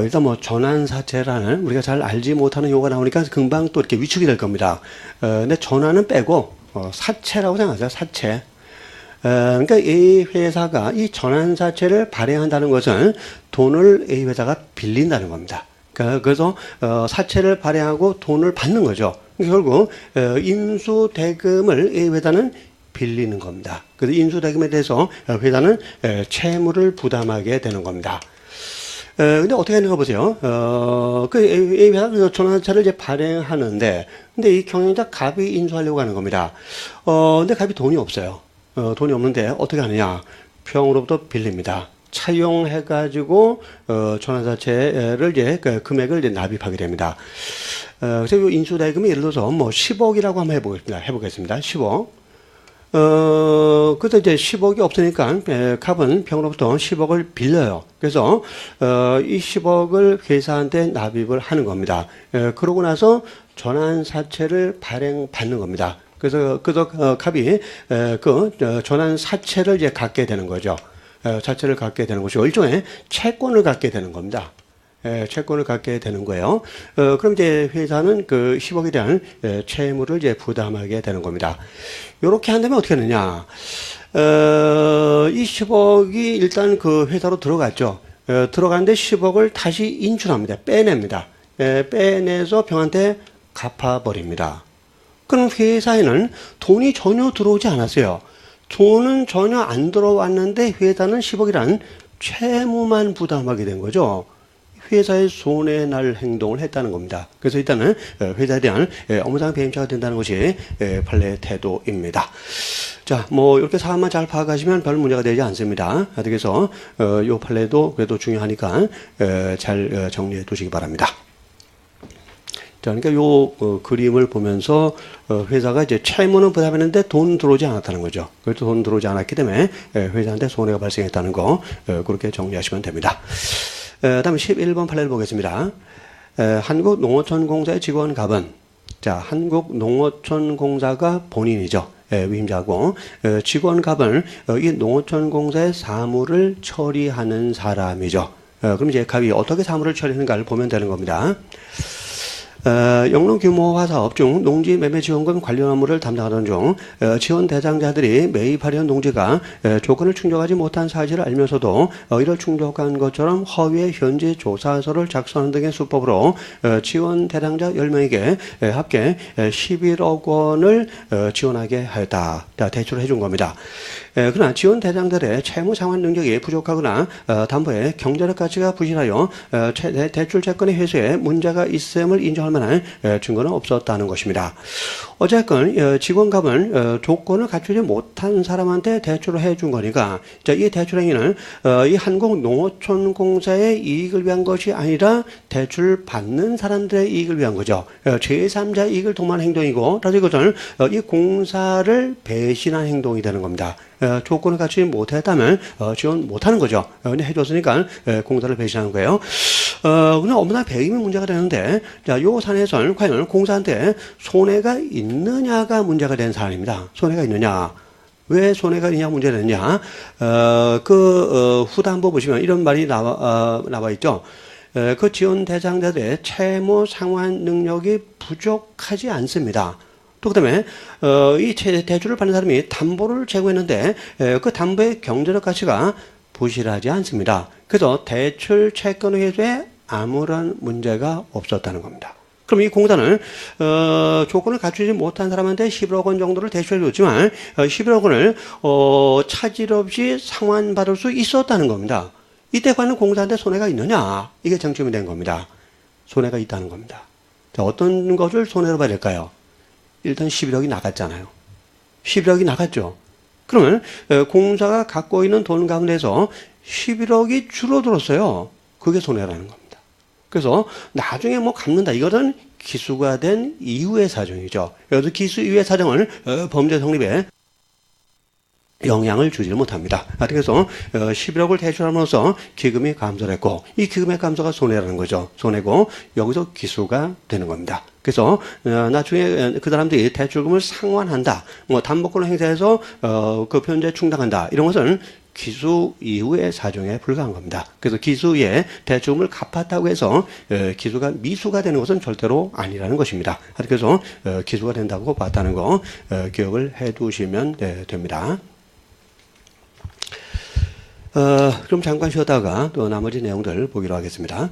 일단 뭐 전환사채라는 우리가 잘 알지 못하는 용어가 나오니까 금방 또 이렇게 위축이 될 겁니다. 근데 전환은 빼고 사채라고 생각하세요. 사채. 그러니까 A 회사가 이 전환사채를 발행한다는 것은 돈을 A 회사가 빌린다는 겁니다. 그래서 사채를 발행하고 돈을 받는 거죠. 결국 인수대금을 A 회사는 빌리는 겁니다. 그래서 인수대금에 대해서 회사는 채무를 부담하게 되는 겁니다. 근데 어떻게 하는가 보세요. 그 A 회사가 전환사채를 이제 발행하는데, 근데 이 경영자 갑이 인수하려고 하는 겁니다. 근데 갑이 돈이 없어요. 돈이 없는데 어떻게 하느냐? 평으로부터 빌립니다. 차용해가지고 전환사채를 이제 그 금액을 이제 납입하게 됩니다. 그래서 이 인수대금이 예를 들어서 뭐 10억이라고 한번 해보겠습니다. 10억. 그래서 이제 10억이 없으니까 갑은 평으로부터 10억을 빌려요. 그래서 이 10억을 회사한테 납입을 하는 겁니다. 그러고 나서 전환사채를 발행받는 겁니다. 그래서 갑이 그 전환사채를 이제 갖게 되는 거죠. 사채를 갖게 되는 것이고 일종의 채권을 갖게 되는 겁니다. 채권을 갖게 되는 거예요. 그럼 이제 회사는 그 10억에 대한 채무를 이제 부담하게 되는 겁니다. 이렇게 한다면 어떻게 하느냐? 이 10억이 일단 그 회사로 들어갔죠. 들어갔는데 10억을 다시 인출합니다. 빼냅니다. 빼내서 병한테 갚아버립니다. 그럼 회사에는 돈이 전혀 들어오지 않았어요. 돈은 전혀 안 들어왔는데 회사는 10억이란 채무만 부담하게 된 거죠. 회사의 손해 날 행동을 했다는 겁니다. 그래서 일단은 회사에 대한 업무상 배임죄가 된다는 것이 판례 태도입니다. 자, 뭐 이렇게 사안만 잘 파악하시면 별 문제가 되지 않습니다. 그래서 이 판례도 그래도 중요하니까 잘 정리해 두시기 바랍니다. 자, 그러니까 요 그림을 보면서 회사가 이제 채무는 부담했는데 돈 들어오지 않았다는 거죠. 그래서 돈 들어오지 않았기 때문에 회사한테 손해가 발생했다는 거 그렇게 정리하시면 됩니다. 다음 11번 판례를 보겠습니다. 한국농어촌공사의 직원 갑은, 자, 한국농어촌공사가 본인이죠. 위임자고, 직원 갑은 이 농어촌공사의 사무를 처리하는 사람이죠. 그럼 이제 갑이 어떻게 사무를 처리하는가를 보면 되는 겁니다. 영농 규모화 사업 중 농지 매매 지원금 관련 업무를 담당하던 중 지원 대상자들이 매입하려는 농지가 조건을 충족하지 못한 사실을 알면서도 이를 충족한 것처럼 허위의 현지 조사서를 작성하는 등의 수법으로 지원 대상자 10명에게 합계 11억 원을 지원하게 하였다. 대출을 해준 겁니다. 그러나 지원 대상자들의 채무 상환 능력이 부족하거나 담보의 경제적 가치가 부실하여 대출 채권의 회수에 문제가 있음을 인정할 만한 증거는 없었다는 것입니다. 어쨌건 직원갑은 조건을 갖추지 못한 사람한테 대출을 해준 거니까 이 대출 행위는 이 한국농어촌공사의 이익을 위한 것이 아니라 대출 받는 사람들의 이익을 위한 거죠. 제3자 이익을 도모한 행동이고 따라서 이것은 이 공사를 배신한 행동이 되는 겁니다. 조건을 갖추지 못했다면 지원 못하는 거죠. 근데 해줬으니까 공사를 배신하는 거예요. 그냥 업무상 배임이 문제가 되는데, 자, 요 사안에서는 과연 공사한테 손해가 있느냐가 문제가 된 사안입니다. 손해가 있느냐? 왜 손해가 있냐 문제가 되느냐? 후반부 보시면 이런 말이 나와 있죠. 그 지원 대상자들의 채무 상환 능력이 부족하지 않습니다. 또 그다음에 이 대출을 받는 사람이 담보를 제공했는데 그 담보의 경제적 가치가 부실하지 않습니다. 그래서 대출 채권 회수에 아무런 문제가 없었다는 겁니다. 그럼 이 공단을 조건을 갖추지 못한 사람한테 11억 원 정도를 대출해 줬지만 11억 원을 차질 없이 상환받을 수 있었다는 겁니다. 이때 과연 공사한테 손해가 있느냐? 이게 쟁점이 된 겁니다. 손해가 있다는 겁니다. 자, 어떤 것을 손해로 봐야 될까요? 일단 11억이 나갔잖아요. 11억이 나갔죠. 그러면 공사가 갖고 있는 돈 가운데서 11억이 줄어들었어요. 그게 손해라는 겁니다. 그래서 나중에 뭐 갚는다. 이것은 기수가 된 이후의 사정이죠. 여기서 기수 이후의 사정을 범죄 성립에 영향을 주지 못합니다. 그래서 11억을 대출함으로써 기금이 감소를 했고 이 기금의 감소가 손해라는 거죠. 손해고 여기서 기수가 되는 겁니다. 그래서 나중에 그 사람들이 대출금을 상환한다. 뭐 담보권을 행사해서 그 변제 충당한다. 이런 것은 기수 이후의 사정에 불과한 겁니다. 그래서 기수에 대출금을 갚았다고 해서 기수가 미수가 되는 것은 절대로 아니라는 것입니다. 그래서 기수가 된다고 봤다는 거 기억을 해 두시면 됩니다. 그럼 잠깐 쉬었다가 또 나머지 내용들 보기로 하겠습니다.